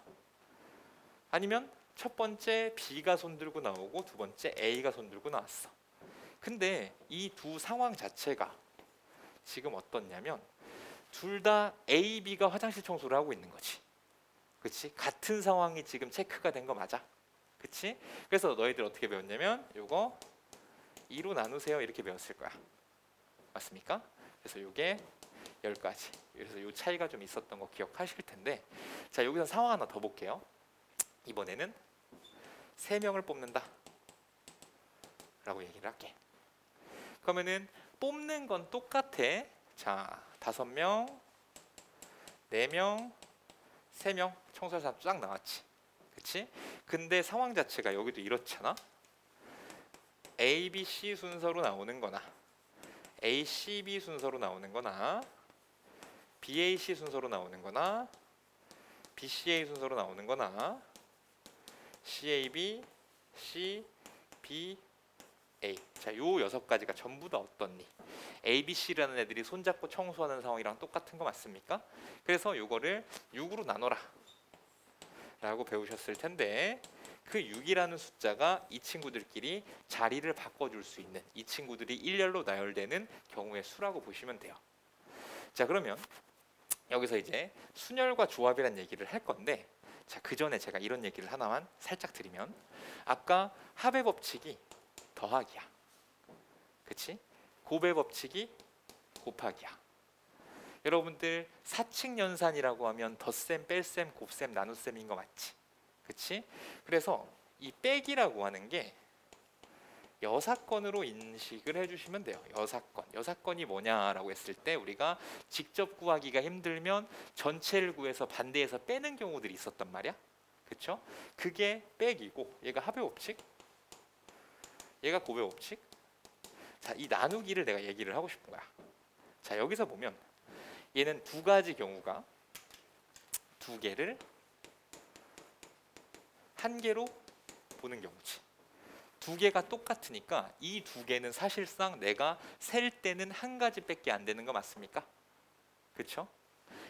S1: 아니면 첫 번째 B가 손들고 나오고 두 번째 A가 손들고 나왔어. 근데 이 두 상황 자체가 지금 어떻냐면 둘 다 A, B가 화장실 청소를 하고 있는 거지. 그렇지? 같은 상황이 지금 체크가 된 거 맞아? 그치? 그래서 너희들 어떻게 배웠냐면 요거 2로 나누세요 이렇게 배웠을 거야. 맞습니까? 그래서 요게 10가지. 그래서 요 차이가 좀 있었던 거 기억하실 텐데, 자, 여기서 상황 하나 더 볼게요. 이번에는 3명을 뽑는다 라고 얘기를 할게. 그러면은 뽑는 건 똑같아. 자, 5명, 4명, 3명 청소할 사람 쫙 나왔지. 그치? 근데 상황 자체가 여기도 이렇잖아. A, B, C 순서로 나오는 거나 A, C, B 순서로 나오는 거나 B, A, C 순서로 나오는 거나 B, C, A 순서로 나오는 거나 C, A, B, C, B, A. 자, 요 6가지가 전부 다 어떻니? A, B, C라는 애들이 손잡고 청소하는 상황이랑 똑같은 거 맞습니까? 그래서 요거를 6으로 나눠라 라고 배우셨을 텐데, 그 6이라는 숫자가 이 친구들끼리 자리를 바꿔줄 수 있는, 이 친구들이 일렬로 나열되는 경우의 수라고 보시면 돼요. 자, 그러면 여기서 이제 순열과 조합이란 얘기를 할 건데, 자, 그 전에 제가 이런 얘기를 하나만 살짝 드리면, 아까 합의 법칙이 더하기야, 그치? 곱의 법칙이 곱하기야. 여러분들 사칙연산이라고 하면 덧셈, 뺄셈, 곱셈, 나눗셈인 거 맞지? 그치? 그래서 이 빼기라고 하는 게 여사건으로 인식을 해주시면 돼요. 여사건. 여사건이 뭐냐라고 했을 때 우리가 직접 구하기가 힘들면 전체를 구해서 반대해서 빼는 경우들이 있었단 말이야. 그쵸? 그게 빼기고, 얘가 합의 법칙, 얘가 곱의 법칙. 자, 이 나누기를 내가 얘기를 하고 싶은 거야. 자, 여기서 보면 얘는 2가지 경우가 2개를 1개로 보는 경우지. 2개가 똑같으니까 이 2개는 사실상 내가 셀 때는 1가지밖에 안 되는 거 맞습니까? 그렇죠?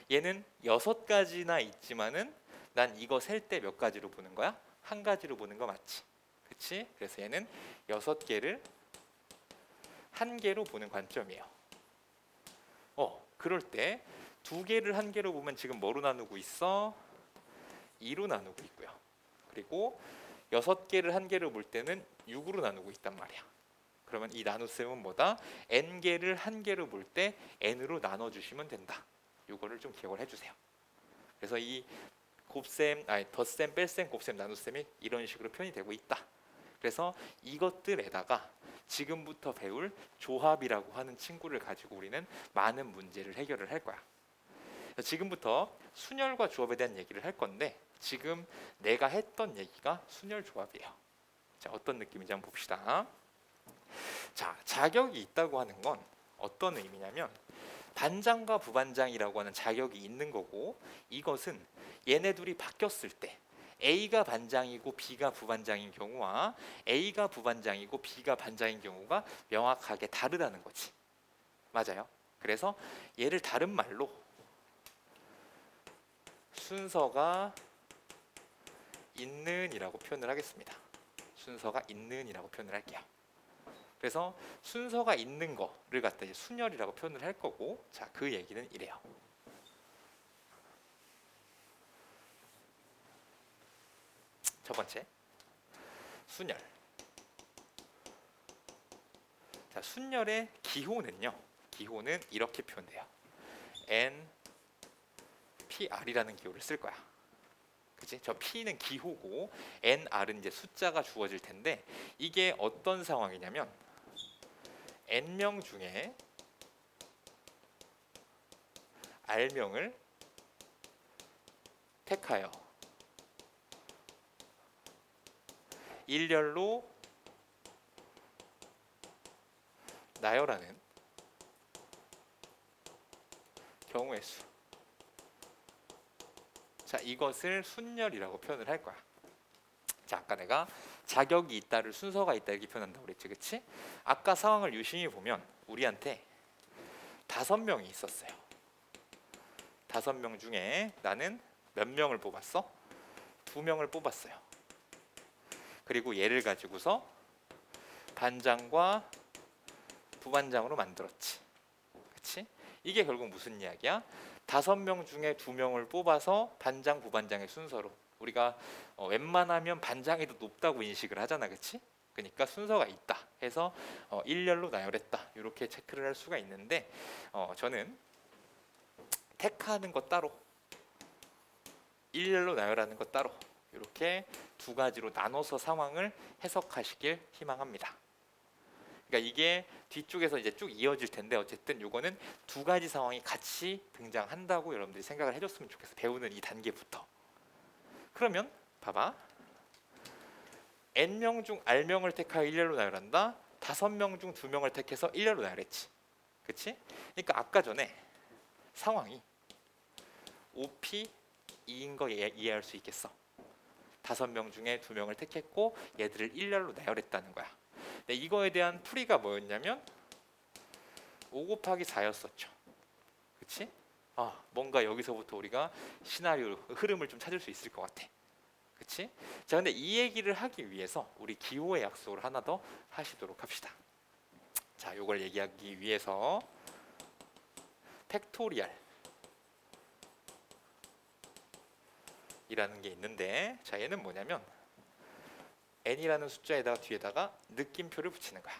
S1: 얘는 6가지나 있지만은 난 이거 셀 때 몇 가지로 보는 거야? 1가지로 보는 거 맞지? 그렇지? 그래서 얘는 6개를 1개로 보는 관점이에요. 그럴 때 2개를 1개로 보면 지금 뭐로 나누고 있어? 2로 나누고 있고요. 그리고 6개를 1개로 볼 때는 6으로 나누고 있단 말이야. 그러면 이 나눗셈은 뭐다? n개를 1개로 볼 때 n으로 나눠주시면 된다. 이거를 좀 기억을 해주세요. 그래서 이 곱셈, 덧셈, 뺄셈, 곱셈, 나눗셈이 이런 식으로 표현이 되고 있다. 그래서 이것들에다가 지금부터 배울 조합이라고 하는 친구를 가지고 우리는 많은 문제를 해결을 할 거야. 지금부터 순열과 조합에 대한 얘기를 할 건데, 지금 내가 했던 얘기가 순열 조합이에요. 자, 어떤 느낌인지 한번 봅시다. 자, 자격이 있다고 하는 건 어떤 의미냐면 반장과 부반장이라고 하는 자격이 있는 거고, 이것은 얘네 둘이 바뀌었을 때 A가 반장이고 B가 부반장인 경우와 A가 부반장이고 B가 반장인 경우가 명확하게 다르다는 거지. 맞아요. 그래서 얘를 다른 말로 순서가 있는이라고 표현을 하겠습니다. 순서가 있는이라고 표현을 할게요. 그래서 순서가 있는 거를 갖다 이제 순열이라고 표현을 할 거고, 자, 그 얘기는 이래요. 첫 번째, 순열. 자, 순열의 기호는요. 기호는 이렇게 표현돼요. NPR이라는 기호를 쓸 거야. 그치? 저 P는 기호고 NR은 이제 숫자가 주어질 텐데, 이게 어떤 상황이냐면 N명 중에 R명을 택하여 일렬로 나열하는 경우의 수. 자, 이것을 순열이라고 표현을 할 거야. 자, 아까 내가 자격이 있다를 순서가 있다 이렇게 표현한다고 그랬지, 그치? 아까 상황을 유심히 보면 우리한테 5명이 있었어요. 5명 중에 나는 몇 명을 뽑았어? 2명을 뽑았어요. 그리고 얘를 가지고서 반장과 부반장으로 만들었지, 그치? 이게 결국 무슨 이야기야? 5명 중에 2명을 뽑아서 반장, 부반장의 순서로 우리가 웬만하면 반장이 더 높다고 인식을 하잖아, 그치? 그러니까 순서가 있다 해서 일렬로 나열했다 이렇게 체크를 할 수가 있는데, 저는 택하는 것 따로, 일렬로 나열하는 것 따로 이렇게 두 가지로 나눠서 상황을 해석하시길 희망합니다. 그러니까 이게 뒤쪽에서 이제 쭉 이어질 텐데, 어쨌든 요거는 두 가지 상황이 같이 등장한다고 여러분들이 생각을 해줬으면 좋겠어. 배우는 이 단계부터. 그러면 봐봐. N명 중 R명을 택하여 일렬로 나열한다. 5명 중 2명을 택해서 일렬로 나열했지, 그치? 그러니까 아까 전에 상황이 OP2인 거 이해할 수 있겠어. 5명 중에 2명을 택했고 얘들을 일렬로 나열했다는 거야. 근데 이거에 대한 풀이가 뭐였냐면 5 곱하기 4였었죠, 그치? 뭔가 여기서부터 우리가 시나리오 흐름을 좀 찾을 수 있을 것 같아, 그치? 자, 근데 이 얘기를 하기 위해서 우리 기호의 약속을 하나 더 하시도록 합시다. 자, 요걸 얘기하기 위해서 팩토리얼 이라는 게 있는데, 자, 얘는 뭐냐면 n이라는 숫자에다가 뒤에다가 느낌표를 붙이는 거야.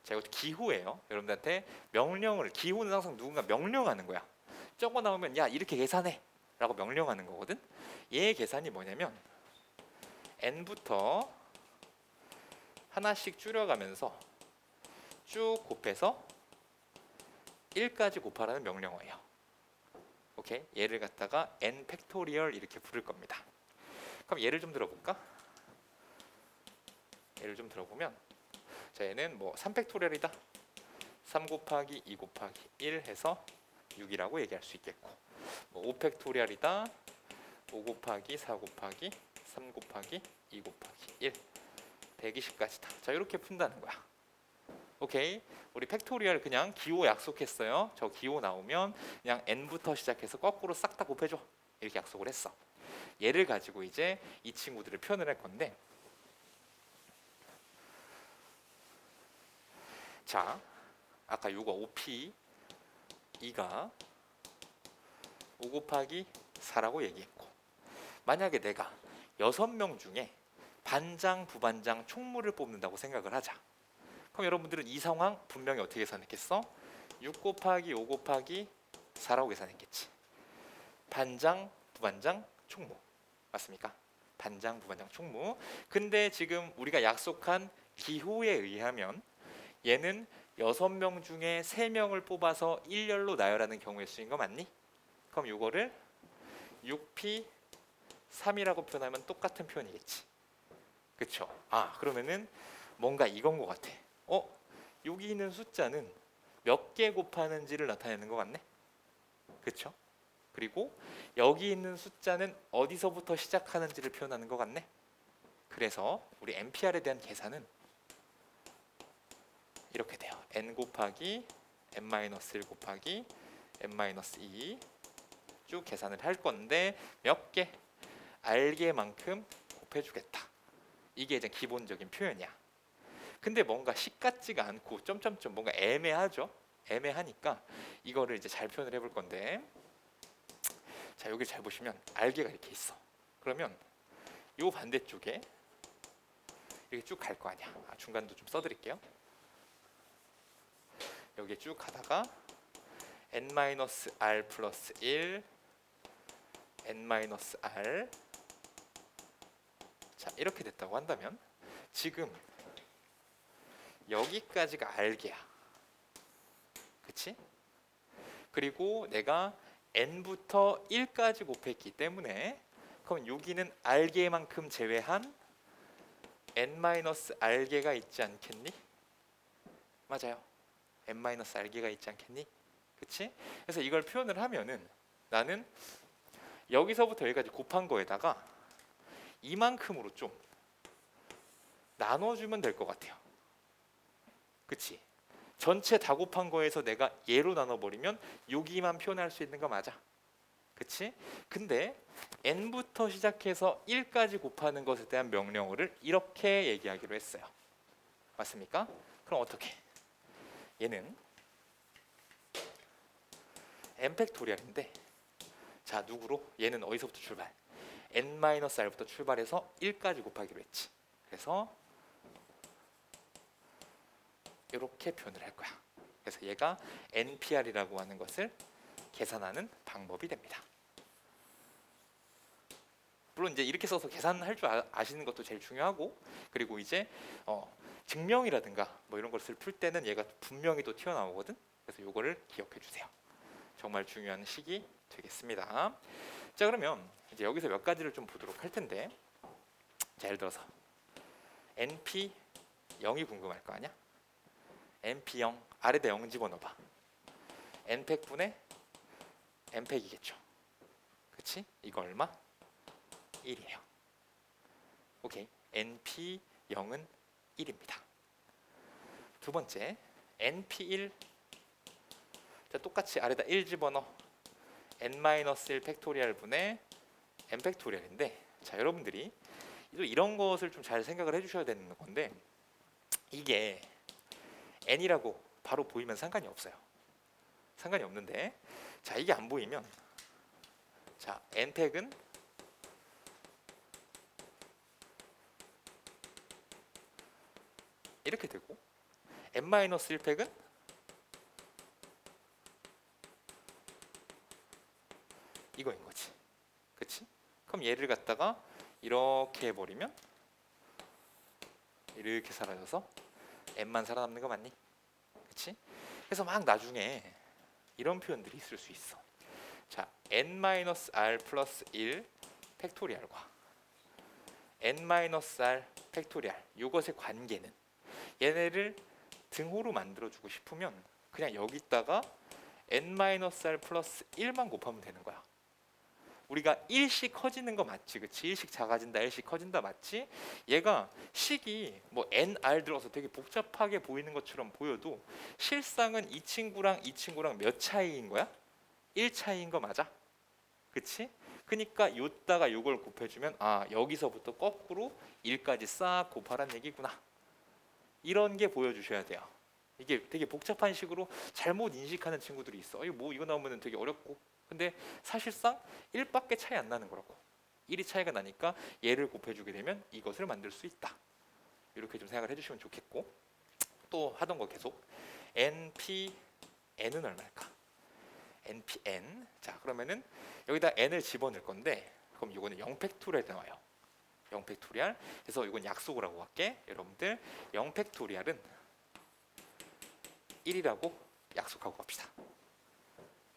S1: 자, 이것도 기호예요. 여러분들한테 명령을, 기호는 항상 누군가 명령하는 거야. 적어 나오면 야 이렇게 계산해 라고 명령하는 거거든. 얘의 계산이 뭐냐면 n부터 하나씩 줄여가면서 쭉 곱해서 1까지 곱하라는 명령어예요. 오케이? 얘를 갖다가 n 팩토리얼 이렇게 부를 겁니다. 그럼 예를 좀 들어볼까? 예를 좀 들어보면, 자, 얘는 뭐 3팩토리얼이다. 3 곱하기 2 곱하기 1 해서 6이라고 얘기할 수 있겠고, 뭐 5팩토리얼이다. 5 곱하기 4 곱하기 3 곱하기 2 곱하기 1 120까지다. 자, 이렇게 푼다는 거야. 오케이? 우리 팩토리얼 그냥 기호 약속했어요. 저 기호 나오면 그냥 n부터 시작해서 거꾸로 싹 다 곱해줘 이렇게 약속을 했어. 얘를 가지고 이제 이 친구들을 표현을 할 건데, 자, 아까 요거 OP 2가 5 곱하기 4라고 얘기했고, 만약에 내가 6명 중에 반장, 부반장, 총무를 뽑는다고 생각을 하자. 그럼 여러분들은 이 상황 분명히 어떻게 계산했겠어? 6 곱하기 5 곱하기 4라고 계산했겠지. 반장, 부반장, 총무. 맞습니까? 반장, 부반장, 총무. 근데 지금 우리가 약속한 기호에 의하면 얘는 6명 중에 3명을 뽑아서 일렬로 나열하는 경우의 수인 거 맞니? 그럼 이거를 6P3이라고 표현하면 똑같은 표현이겠지, 그쵸? 그러면은 뭔가 이건 것 같아. 여기 있는 숫자는 몇 개 곱하는지를 나타내는 것 같네. 그쵸? 그리고 여기 있는 숫자는 어디서부터 시작하는지를 표현하는 것 같네. 그래서 우리 NPR에 대한 계산은 이렇게 돼요. n 곱하기 n-1 곱하기 n-2 쭉 계산을 할 건데 몇 개? 알개만큼 곱해주겠다. 이게 이제 기본적인 표현이야. 근데 뭔가 식 같지가 않고 점점점 뭔가 애매하죠. 애매하니까 이거를 이제 잘 표현을 해볼 건데, 자 여기 잘 보시면 알개가 이렇게 있어. 그러면 요 반대쪽에 이렇게 쭉 갈 거 아니야. 중간도 좀 써드릴게요. 여기 쭉 가다가 n-r 플러스 1 n-r 자 이렇게 됐다고 한다면 지금 여기까지가 알개야. 그치? 그리고 내가 n부터 1까지 곱했기 때문에 그럼 여기는 알개만큼 제외한 n-r개가 있지 않겠니? 맞아요. n-r개가 있지 않겠니? 그치? 그래서 이걸 표현을 하면은 나는 여기서부터 여기까지 곱한 거에다가 이만큼으로 좀 나눠주면 될 것 같아요. 그치? 전체 다 곱한 거에서 내가 얘로 나눠버리면 여기만 표현할 수 있는 거 맞아. 그치? 근데 n부터 시작해서 1까지 곱하는 것에 대한 명령어를 이렇게 얘기하기로 했어요. 맞습니까? 그럼 어떻게? 얘는 n 팩토리얼인데, 자 누구로? 얘는 어디서부터 출발? n-r부터 출발해서 1까지 곱하기로 했지. 그래서 이렇게 표현을 할 거야. 그래서 얘가 NPR이라고 하는 것을 계산하는 방법이 됩니다. 물론 이제 이렇게 써서 계산할 줄 아시는 것도 제일 중요하고, 그리고 이제 증명이라든가 뭐 이런 것을 풀 때는 얘가 분명히 또 튀어나오거든. 그래서 요거를 기억해 주세요. 정말 중요한 식이 되겠습니다. 자 그러면 이제 여기서 몇 가지를 좀 보도록 할 텐데, 자 예를 들어서 NP 0이 궁금할 거 아니야? NP 0 아래다 0 집어넣어봐. n팩분의 n팩이겠죠. 그치? 이거 얼마? 1이에요. 오케이. NP 0은 1입니다. 두 번째 NP1, 자 똑같이 아래다 1 집어넣어. n-1 팩토리얼 분의 n 팩토리얼인데, 자 여러분들이 또 이런 것을 좀 잘 생각을 해주셔야 되는 건데, 이게 n이라고 바로 보이면 상관이 없어요. 상관이 없는데, 자 이게 안 보이면, 자 n팩은 이렇게 되고 n-1팩은 이거인 거지. 그치? 그럼 얘를 갖다가 이렇게 해버리면 이렇게 사라져서 n만 살아남는 거 맞니? 그치? 그래서 막 나중에 이런 표현들이 있을 수 있어. 자 n-r 플러스 1 팩토리얼과 n-r 팩토리얼, 이것의 관계는, 얘네를 등호로 만들어주고 싶으면 그냥 여기다가 n-r 플러스 1만 곱하면 되는 거야. 우리가 1씩 커지는 거 맞지? 그치? 1씩 작아진다, 1씩 커진다 맞지? 얘가 식이 뭐 nr 들어서 되게 복잡하게 보이는 것처럼 보여도 실상은 이 친구랑 이 친구랑 몇 차이인 거야? 1 차이인 거 맞아? 그치? 그러니까 요따가 요걸 곱해주면 여기서부터 거꾸로 1까지 싹 곱하란 얘기구나. 이런 게 보여주셔야 돼요. 이게 되게 복잡한 식으로 잘못 인식하는 친구들이 있어. 이거 나오면 되게 어렵고, 근데 사실상 1밖에 차이 안 나는 거라고. 1이 차이가 나니까 얘를 곱해주게 되면 이것을 만들 수 있다. 이렇게 좀 생각을 해주시면 좋겠고, 또 하던 거 계속 NPN은 얼마일까? NPN. 자 그러면은 여기다 n을 집어넣을 건데, 그럼 이거는 0팩토리얼에 나와요. 0팩토리얼. 그래서 이건 약속을 하고 갈게. 여러분들 0팩토리얼은 1이라고 약속하고 갑시다.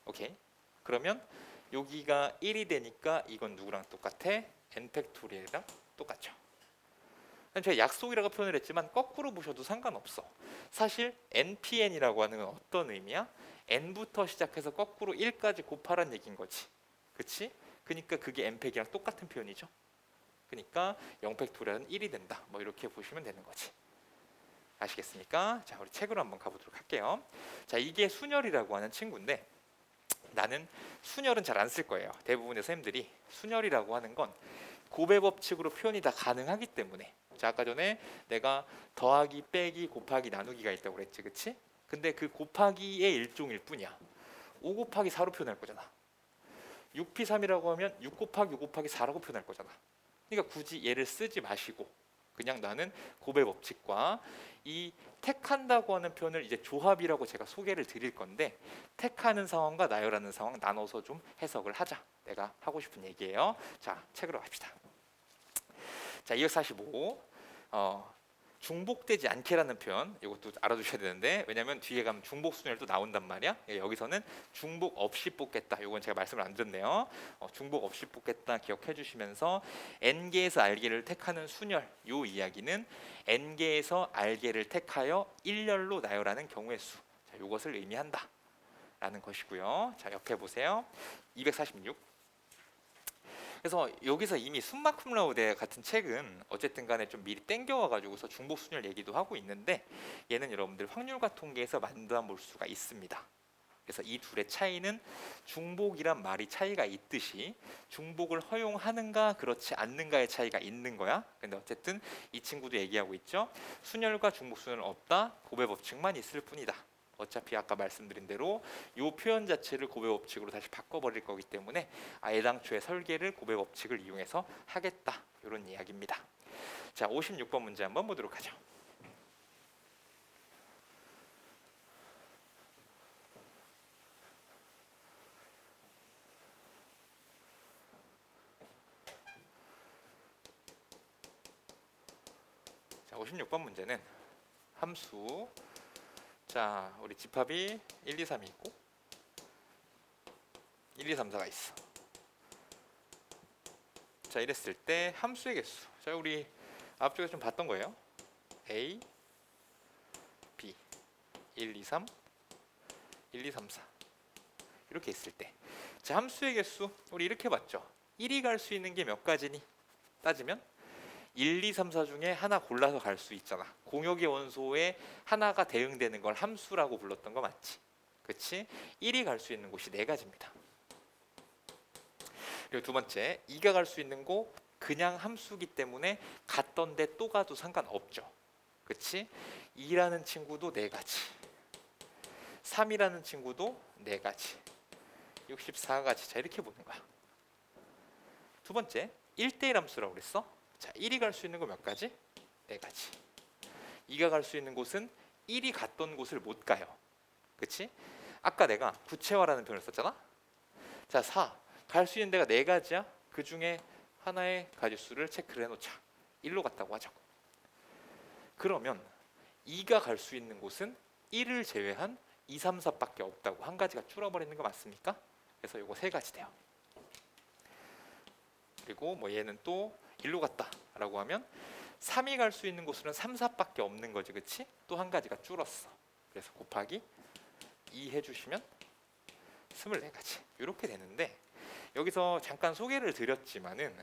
S1: 오케이. 그러면 여기가 1이 되니까 이건 누구랑 똑같아? n 팩토리얼이랑 똑같죠. 제가 약속이라고 표현을 했지만 거꾸로 보셔도 상관없어. 사실 npn이라고 하는 건 어떤 의미야? n부터 시작해서 거꾸로 1까지 곱하란 얘기인 거지. 그치? 그러니까 그게 n팩이랑 똑같은 표현이죠. 그러니까 0팩토리얼은 1이 된다. 뭐 이렇게 보시면 되는 거지. 아시겠습니까? 자, 우리 책으로 한번 가보도록 할게요. 자, 이게 순열이라고 하는 친구인데 나는 순열은 잘 안 쓸 거예요. 대부분의 선생님들이 순열이라고 하는 건 곱의 법칙으로 표현이 다 가능하기 때문에. 자, 아까 전에 내가 더하기, 빼기, 곱하기, 나누기가 있다고 그랬지, 그치? 근데 그 곱하기의 일종일 뿐이야. 5 곱하기 4로 표현할 거잖아. 6p3이라고 하면 6 곱하기 5 곱하기 4라고 표현할 거잖아. 그러니까 굳이 얘를 쓰지 마시고 그냥 나는 곱의 법칙과 이 택한다고 하는 표현을 이제 조합이라고 제가 소개를 드릴 건데 택하는 상황과 나열하는 상황 나눠서 좀 해석을 하자. 내가 하고 싶은 얘기예요. 자, 책으로 갑시다. 자, 245 중복되지 않게라는 표현 이것도 알아두셔야 되는데 왜냐면 뒤에 가면 중복 순열도 나온단 말이야. 여기서는 중복 없이 뽑겠다. 이건 제가 말씀을 안 드렸네요. 중복 없이 뽑겠다 기억해 주시면서 n개에서 r개를 택하는 순열 요 이야기는 n개에서 r개를 택하여 일렬로 나열하는 경우의 수. 자, 이것을 의미한다 라는 것이고요. 자, 옆에 보세요. 246 그래서 여기서 이미 숨마 쿰라우데 같은 책은 어쨌든 간에 좀 미리 땡겨와가지고서 중복순열 얘기도 하고 있는데 얘는 여러분들 확률과 통계에서 만들어 볼 수가 있습니다. 그래서 이 둘의 차이는 중복이란 말이 차이가 있듯이 중복을 허용하는가 그렇지 않는가의 차이가 있는 거야. 근데 어쨌든 이 친구도 얘기하고 있죠. 순열과 중복순열은 없다. 곱의 법칙만 있을 뿐이다. 어차피 아까 말씀드린 대로 이 표현 자체를 곱의 법칙으로 다시 바꿔버릴 거기 때문에 애당초에 설계를 곱의 법칙을 이용해서 하겠다 이런 이야기입니다. 자, 56번 문제 한번 보도록 하죠. 자, 56번 문제는 함수 자, 우리 집합이 1, 2, 3이 있고 1, 2, 3, 4가 있어. 자, 이랬을 때 함수의 개수. 자, 우리 앞쪽에 좀 봤던 거예요. A, B, 1, 2, 3, 1, 2, 3, 4 이렇게 있을 때 자, 함수의 개수 우리 이렇게 봤죠. 1이 갈 수 있는 게 몇 가지니? 따지면 1, 2, 3, 4 중에 하나 골라서 갈 수 있잖아. 공역의 원소에 하나가 대응되는 걸 함수라고 불렀던 거 맞지? 그치? 1이 갈 수 있는 곳이 4가지입니다. 그리고 두 번째, 2가 갈 수 있는 곳 그냥 함수기 때문에 갔던데 또 가도 상관없죠. 그치? 2라는 친구도 4가지 3이라는 친구도 4가지 64가지 자, 이렇게 보는 거야. 두 번째, 1대1 함수라고 그랬어. 자, 1이 갈 수 있는 거 몇 가지? 4가지 2가 갈 수 있는 곳은 1이 갔던 곳을 못 가요. 그치? 아까 내가 구체화라는 표현을 썼잖아. 자, 4 갈 수 있는 데가 4가지야. 그 중에 하나의 가지수를 체크를 해놓자. 1로 갔다고 하자고. 그러면 2가 갈 수 있는 곳은 1을 제외한 2, 3, 4밖에 없다고. 한 가지가 줄어버리는 거 맞습니까? 그래서 요거 3가지 돼요. 그리고 뭐 얘는 또 1로 갔다 라고 하면 3이 갈 수 있는 곳으로는 3, 4밖에 없는 거지. 그치? 또 한 가지가 줄었어. 그래서 곱하기 2 해주시면 24가지 이렇게 되는데 여기서 잠깐 소개를 드렸지만은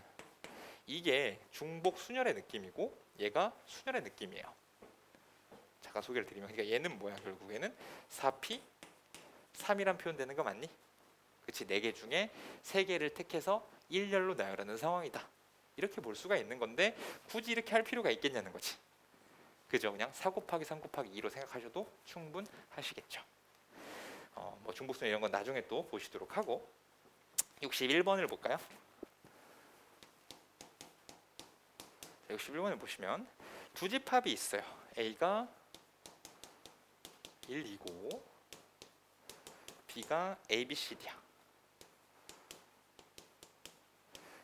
S1: 이게 중복 순열의 느낌이고 얘가 순열의 느낌이에요. 잠깐 소개를 드리면 그러니까 얘는 뭐야? 결국에는 4p 3이란 표현 되는 거 맞니? 그치? 4개 중에 3개를 택해서 일렬로 나열하는 상황이다. 이렇게 볼 수가 있는 건데 굳이 이렇게 할 필요가 있겠냐는 거지. 그죠? 그냥 4 곱하기 3 곱하기 2로 생각하셔도 충분하시겠죠. 뭐 중복순열 이런 건 나중에 또 보시도록 하고 61번을 볼까요? 61번을 보시면 두 집합이 있어요. A가 1, 2고 B가 A, B, C, D야.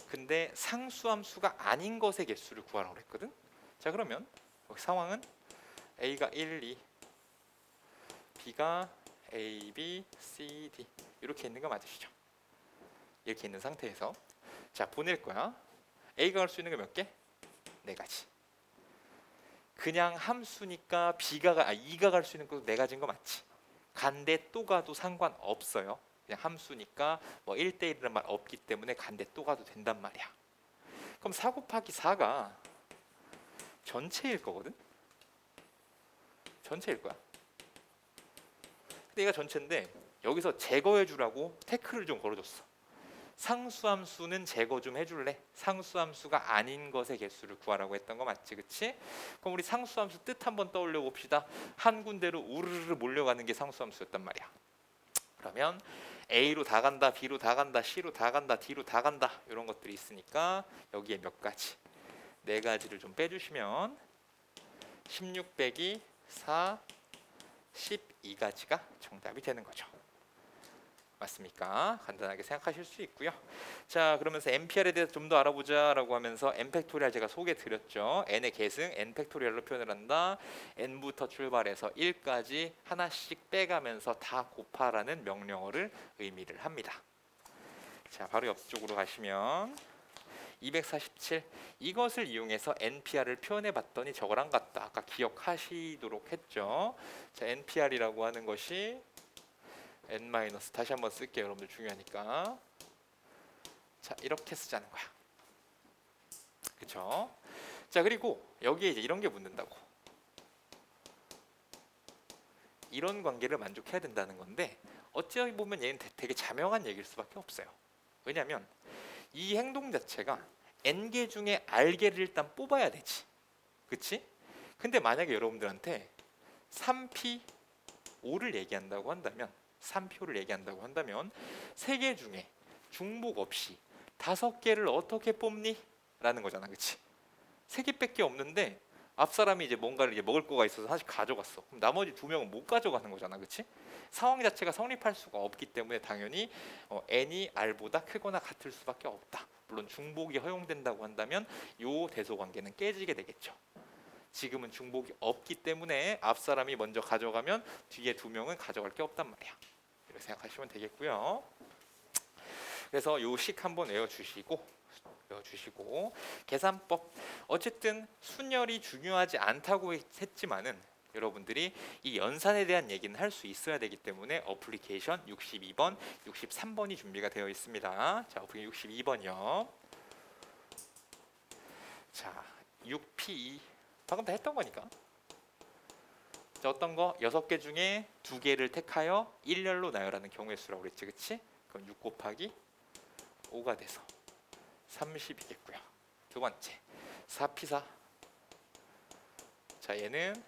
S1: 근데 상수함수가 아닌 것의 개수를 구하라고 그랬거든. 자, 그러면 여기 상황은 A가 1, 2 B가 A, B, C, D 이렇게 있는 거 맞으시죠? 이렇게 있는 상태에서 자, 보낼 거야. A가 갈 수 있는 게 몇 개? 4가지 그냥 함수니까 E가 갈 수 있는 것도 내가 진 거 맞지? 간데 또 가도 상관없어요. 그냥 함수니까 뭐 1대1이라는 말 없기 때문에 간데 또 가도 된단 말이야. 그럼 4 곱하기 4가 전체일 거거든? 전체일 거야. 근데 얘가 전체인데 여기서 제거해 주라고 태클을 좀 걸어줬어. 상수함수는 제거 좀 해줄래? 상수함수가 아닌 것의 개수를 구하라고 했던 거 맞지, 그치? 그럼 우리 상수함수 뜻 한번 떠올려 봅시다. 한 군데로 우르르 몰려가는 게 상수함수였단 말이야. 그러면 A로 다 간다, B로 다 간다, C로 다 간다, D로 다 간다 이런 것들이 있으니까 여기에 몇 가지, 네 가지를 좀 빼주시면 16 빼기 4, 12가지가 정답이 되는 거죠. 맞습니까? 간단하게 생각하실 수 있고요. 자, 그러면서 NPR에 대해서 좀 더 알아보자라고 하면서 n팩토리얼 제가 소개 드렸죠. n의 계승 n팩토리얼로 표현을 한다. n부터 출발해서 1까지 하나씩 빼가면서 다 곱하라는 명령어를 의미를 합니다. 자, 바로 옆쪽으로 가시면 247, 이것을 이용해서 NPR을 표현해 봤더니 저거랑 같다. 아까 기억하시도록 했죠. 자, NPR이라고 하는 것이 n- 다시 한번 쓸게요. 여러분들 중요하니까. 자, 이렇게 쓰자는 거야. 그쵸? 자, 그리고 여기에 이제 이런 게 묻는다고. 이런 관계를 만족해야 된다는 건데 어찌 보면 얘는 되게 자명한 얘기일 수밖에 없어요. 왜냐하면 이 행동 자체가 n개 중에 r개를 일단 뽑아야 되지. 그치? 근데 만약에 여러분들한테 3p 5를 얘기한다고 한다면 3표를 얘기한다고 한다면 3개 중에 중복 없이 5개를 어떻게 뽑니? 라는 거잖아. 그치? 3개밖에 없는데 앞 사람이 이제 뭔가를 이제 먹을 거가 있어서 사실 가져갔어. 그럼 나머지 2명은 못 가져가는 거잖아. 그치? 상황 자체가 성립할 수가 없기 때문에 당연히 n이 r보다 크거나 같을 수밖에 없다. 물론 중복이 허용된다고 한다면 요 대소 관계는 깨지게 되겠죠. 지금은 중복이 없기 때문에 앞 사람이 먼저 가져가면 뒤에 2명은 가져갈 게 없단 말이야. 이렇게 생각하시면 되겠고요. 그래서 요 식 한번 외워주시고 계산법, 어쨌든 순열이 중요하지 않다고 했지만은 여러분들이 이 연산에 대한 얘기는 할 수 있어야 되기 때문에 어플리케이션 62번, 63번이 준비가 되어 있습니다. 자, 어플리케이션 62번이요. 자, 6P 방금 다 했던 거니까. 자, 어떤 거? 6개 중에 2개를 택하여 일렬로 나열하는 경우의 수라고 그랬지, 그치? 그럼 6 곱하기 5가 돼서 30이겠고요. 두 번째, 4p4. 자, 얘는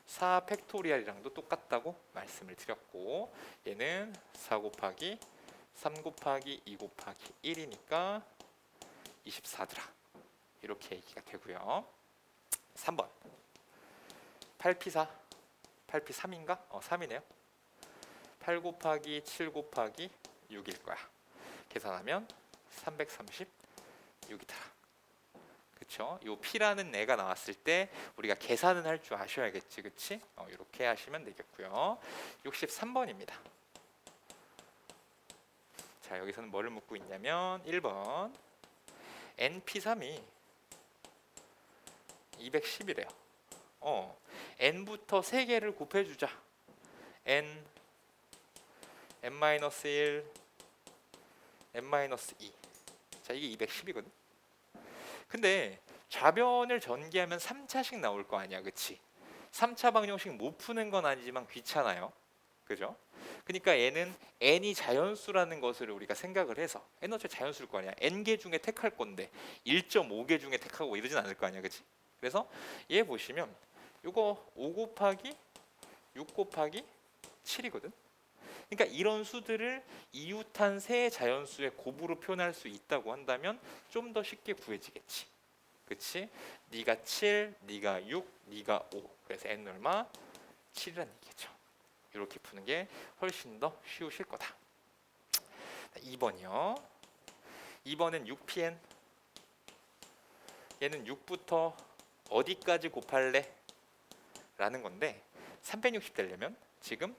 S1: 4 팩토리얼이랑도 똑같다고 말씀을 드렸고, 얘는 4 곱하기 3 곱하기 2 곱하기 1이니까 24더라. 이렇게 얘기가 되고요. 3번, 8p4. 8p3인가? 3이네요. 8 곱하기 7 곱하기 6일 거야. 계산하면 336이더라. 그쵸? 요 p라는 애가 나왔을 때 우리가 계산은 할 줄 아셔야겠지, 그치? 이렇게 하시면 되겠고요. 63번입니다. 자, 여기서는 뭐를 묻고 있냐면 1번 np3이 210이래요. n부터 3개를 곱해주자. n, n-1, n-2. 자, 이게 210이거든. 근데 좌변을 전개하면 3차씩 나올 거 아니야, 그치? 3차 방정식 못 푸는 건 아니지만 귀찮아요, 그죠? 그러니까 얘는 n이 자연수라는 것을 우리가 생각을 해서, n은 어차피 자연수일 거 아니야. n개 중에 택할 건데 1.5개 중에 택하고 이러진 않을 거 아니야, 그치? 그래서 얘 보시면 이거 5 곱하기 6 곱하기 7이거든. 그러니까 이런 수들을 이웃한 세 자연수의 곱으로 표현할 수 있다고 한다면 좀 더 쉽게 구해지겠지. 그치? 네가 7, 네가 6, 네가 5. 그래서 n 얼마? 7이라는 얘기죠. 이렇게 푸는 게 훨씬 더 쉬우실 거다. 2번이요. 2번은 6pn. 얘는 6부터 어디까지 곱할래? 라는 건데 360 되려면 지금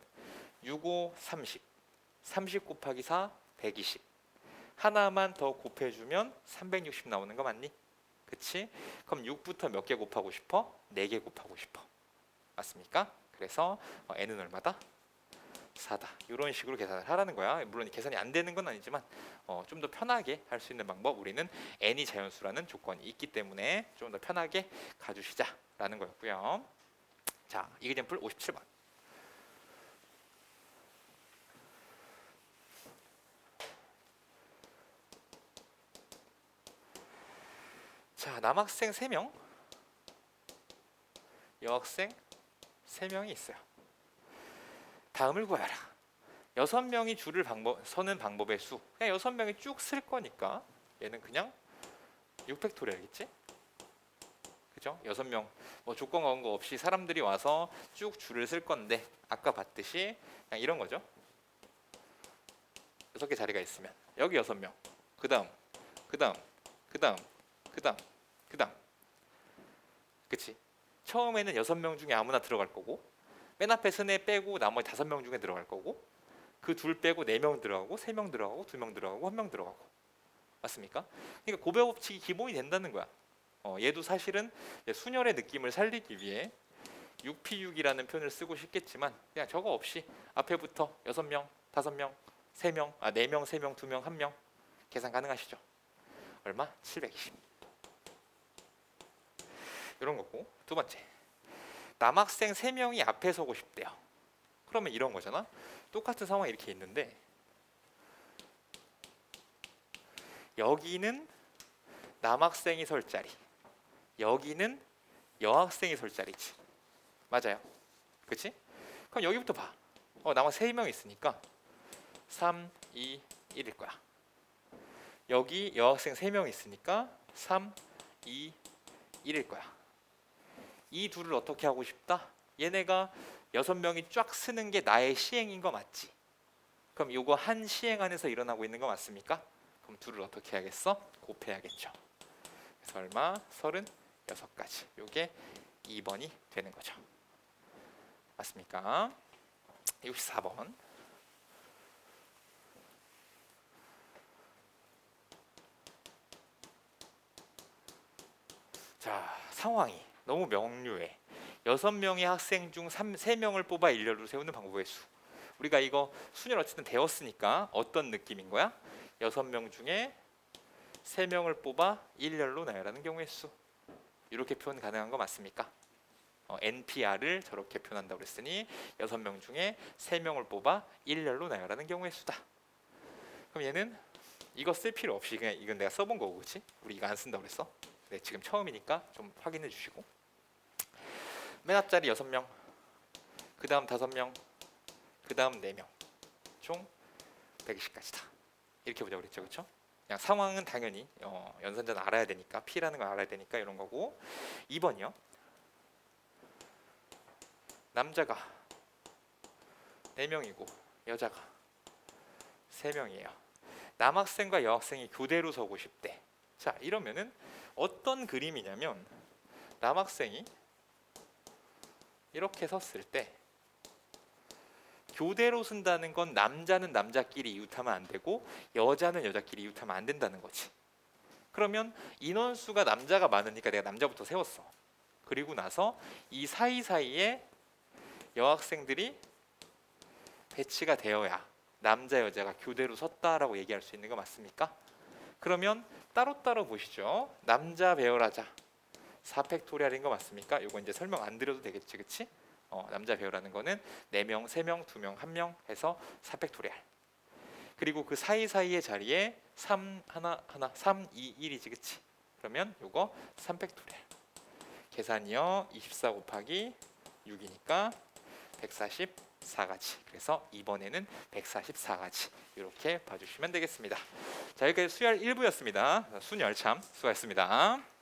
S1: 6, 5, 30. 30 곱하기 4, 120. 하나만 더 곱해주면 360 나오는 거 맞니? 그치? 그럼 6부터 몇 개 곱하고 싶어? 4개 곱하고 싶어. 맞습니까? 그래서 n은 얼마다? 4다. 이런 식으로 계산을 하라는 거야. 물론 계산이 안 되는 건 아니지만 좀 더 편하게 할 수 있는 방법, 우리는 n이 자연수라는 조건이 있기 때문에 좀 더 편하게 가주시자라는 거였고요. 자, 이그젠플 57번. 자, 남학생 3명, 여학생 3명이 있어요. 다음을 구하라. 6명이 줄을 서는 방법의 수. 그냥 6명이 쭉 쓸 거니까 얘는 그냥 6팩토리알겠지? 그죠? 6명 뭐 조건 거은 거 없이 사람들이 와서 쭉 줄을 쓸 건데 아까 봤듯이 그냥 이런 거죠. 6개 자리가 있으면 여기 6명, 그 다음, 그 다음, 그 다음, 그 다음, 그 다음. 그치? 처음에는 6명 중에 아무나 들어갈 거고, 맨 앞에 스네 빼고 나머지 5명 중에 들어갈 거고, 그 둘 빼고 4명 들어가고, 3명 들어가고, 2명 들어가고, 1명 들어가고. 맞습니까? 그러니까 고배 법칙이 기본이 된다는 거야. 얘도 사실은 순열의 느낌을 살리기 위해 6P6이라는 표현을 쓰고 싶겠지만 그냥 저거 없이 앞에부터 6명, 5명, 3명, 4명, 3명, 2명, 1명 계산 가능하시죠? 얼마? 720. 이런 거고. 두 번째, 남학생 3명이 앞에 서고 싶대요. 그러면 이런 거잖아. 똑같은 상황이 이렇게 있는데 여기는 남학생이 설 자리, 여기는 여학생이 설 자리지. 맞아요. 그치? 그럼 여기부터 봐. 남학생 3명 있으니까 3, 2, 1일 거야. 여기 여학생 3명 있으니까 3, 2, 1일 거야. 이 둘을 어떻게 하고 싶다? 얘네가 6명이 쫙 쓰는 게 나의 시행인 거 맞지? 그럼 요거 한 시행 안에서 일어나고 있는 거 맞습니까? 그럼 둘을 어떻게 해야겠어? 곱해야겠죠. 그래서 얼마? 36가지. 요게 2번이 되는 거죠. 맞습니까? 64번. 자, 상황이 너무 명료해. 6명의 학생 중 3명을 뽑아 일렬로 세우는 방법의 수. 우리가 이거 순열 어쨌든 되었으니까 어떤 느낌인 거야? 6명 중에 3명을 뽑아 일렬로 나열하는 경우의 수. 이렇게 표현 가능한 거 맞습니까? NPR을 저렇게 표현한다고 그랬으니 6명 중에 3명을 뽑아 일렬로 나열하는 경우의 수다. 그럼 얘는 이거 쓸 필요 없이 그냥 이건 내가 써본 거고, 그렇지? 우리 이거 안 쓴다고 그랬어. 네, 지금 처음이니까 좀 확인해 주시고. 맨 앞자리 6명, 그 다음 5명, 그 다음 4명, 총 120까지다. 이렇게 보자고 그랬죠, 그렇죠? 그냥 상황은 당연히 연산자는 알아야 되니까, P라는 걸 알아야 되니까 이런 거고. 2번이요. 남자가 4명이고 여자가 3명이에요. 남학생과 여학생이 교대로 서고 싶대. 자, 이러면은 어떤 그림이냐면 남학생이 이렇게 섰을 때 교대로 쓴다는 건 남자는 남자끼리 이웃하면 안 되고 여자는 여자끼리 이웃하면 안 된다는 거지. 그러면 인원수가 남자가 많으니까 내가 남자부터 세웠어. 그리고 나서 이 사이사이에 여학생들이 배치가 되어야 남자 여자가 교대로 섰다라고 얘기할 수 있는 거 맞습니까? 그러면 따로따로 보시죠. 남자 배열하자 4팩토리알인 거 맞습니까? 이거 이제 설명 안 드려도 되겠지, 그치? 남자 배열하는 거는 4명, 3명, 2명, 1명 해서 4팩토리알. 그리고 그 사이사이의 자리에 3, 하나, 3, 2, 1이지, 그치? 그러면 요거 3팩토리알. 계산이요. 24 곱하기 6이니까 144가지. 그래서 이번에는 144가지. 이렇게 봐주시면 되겠습니다. 자, 여기까지 수열 1부였습니다. 순열참 수고하셨습니다.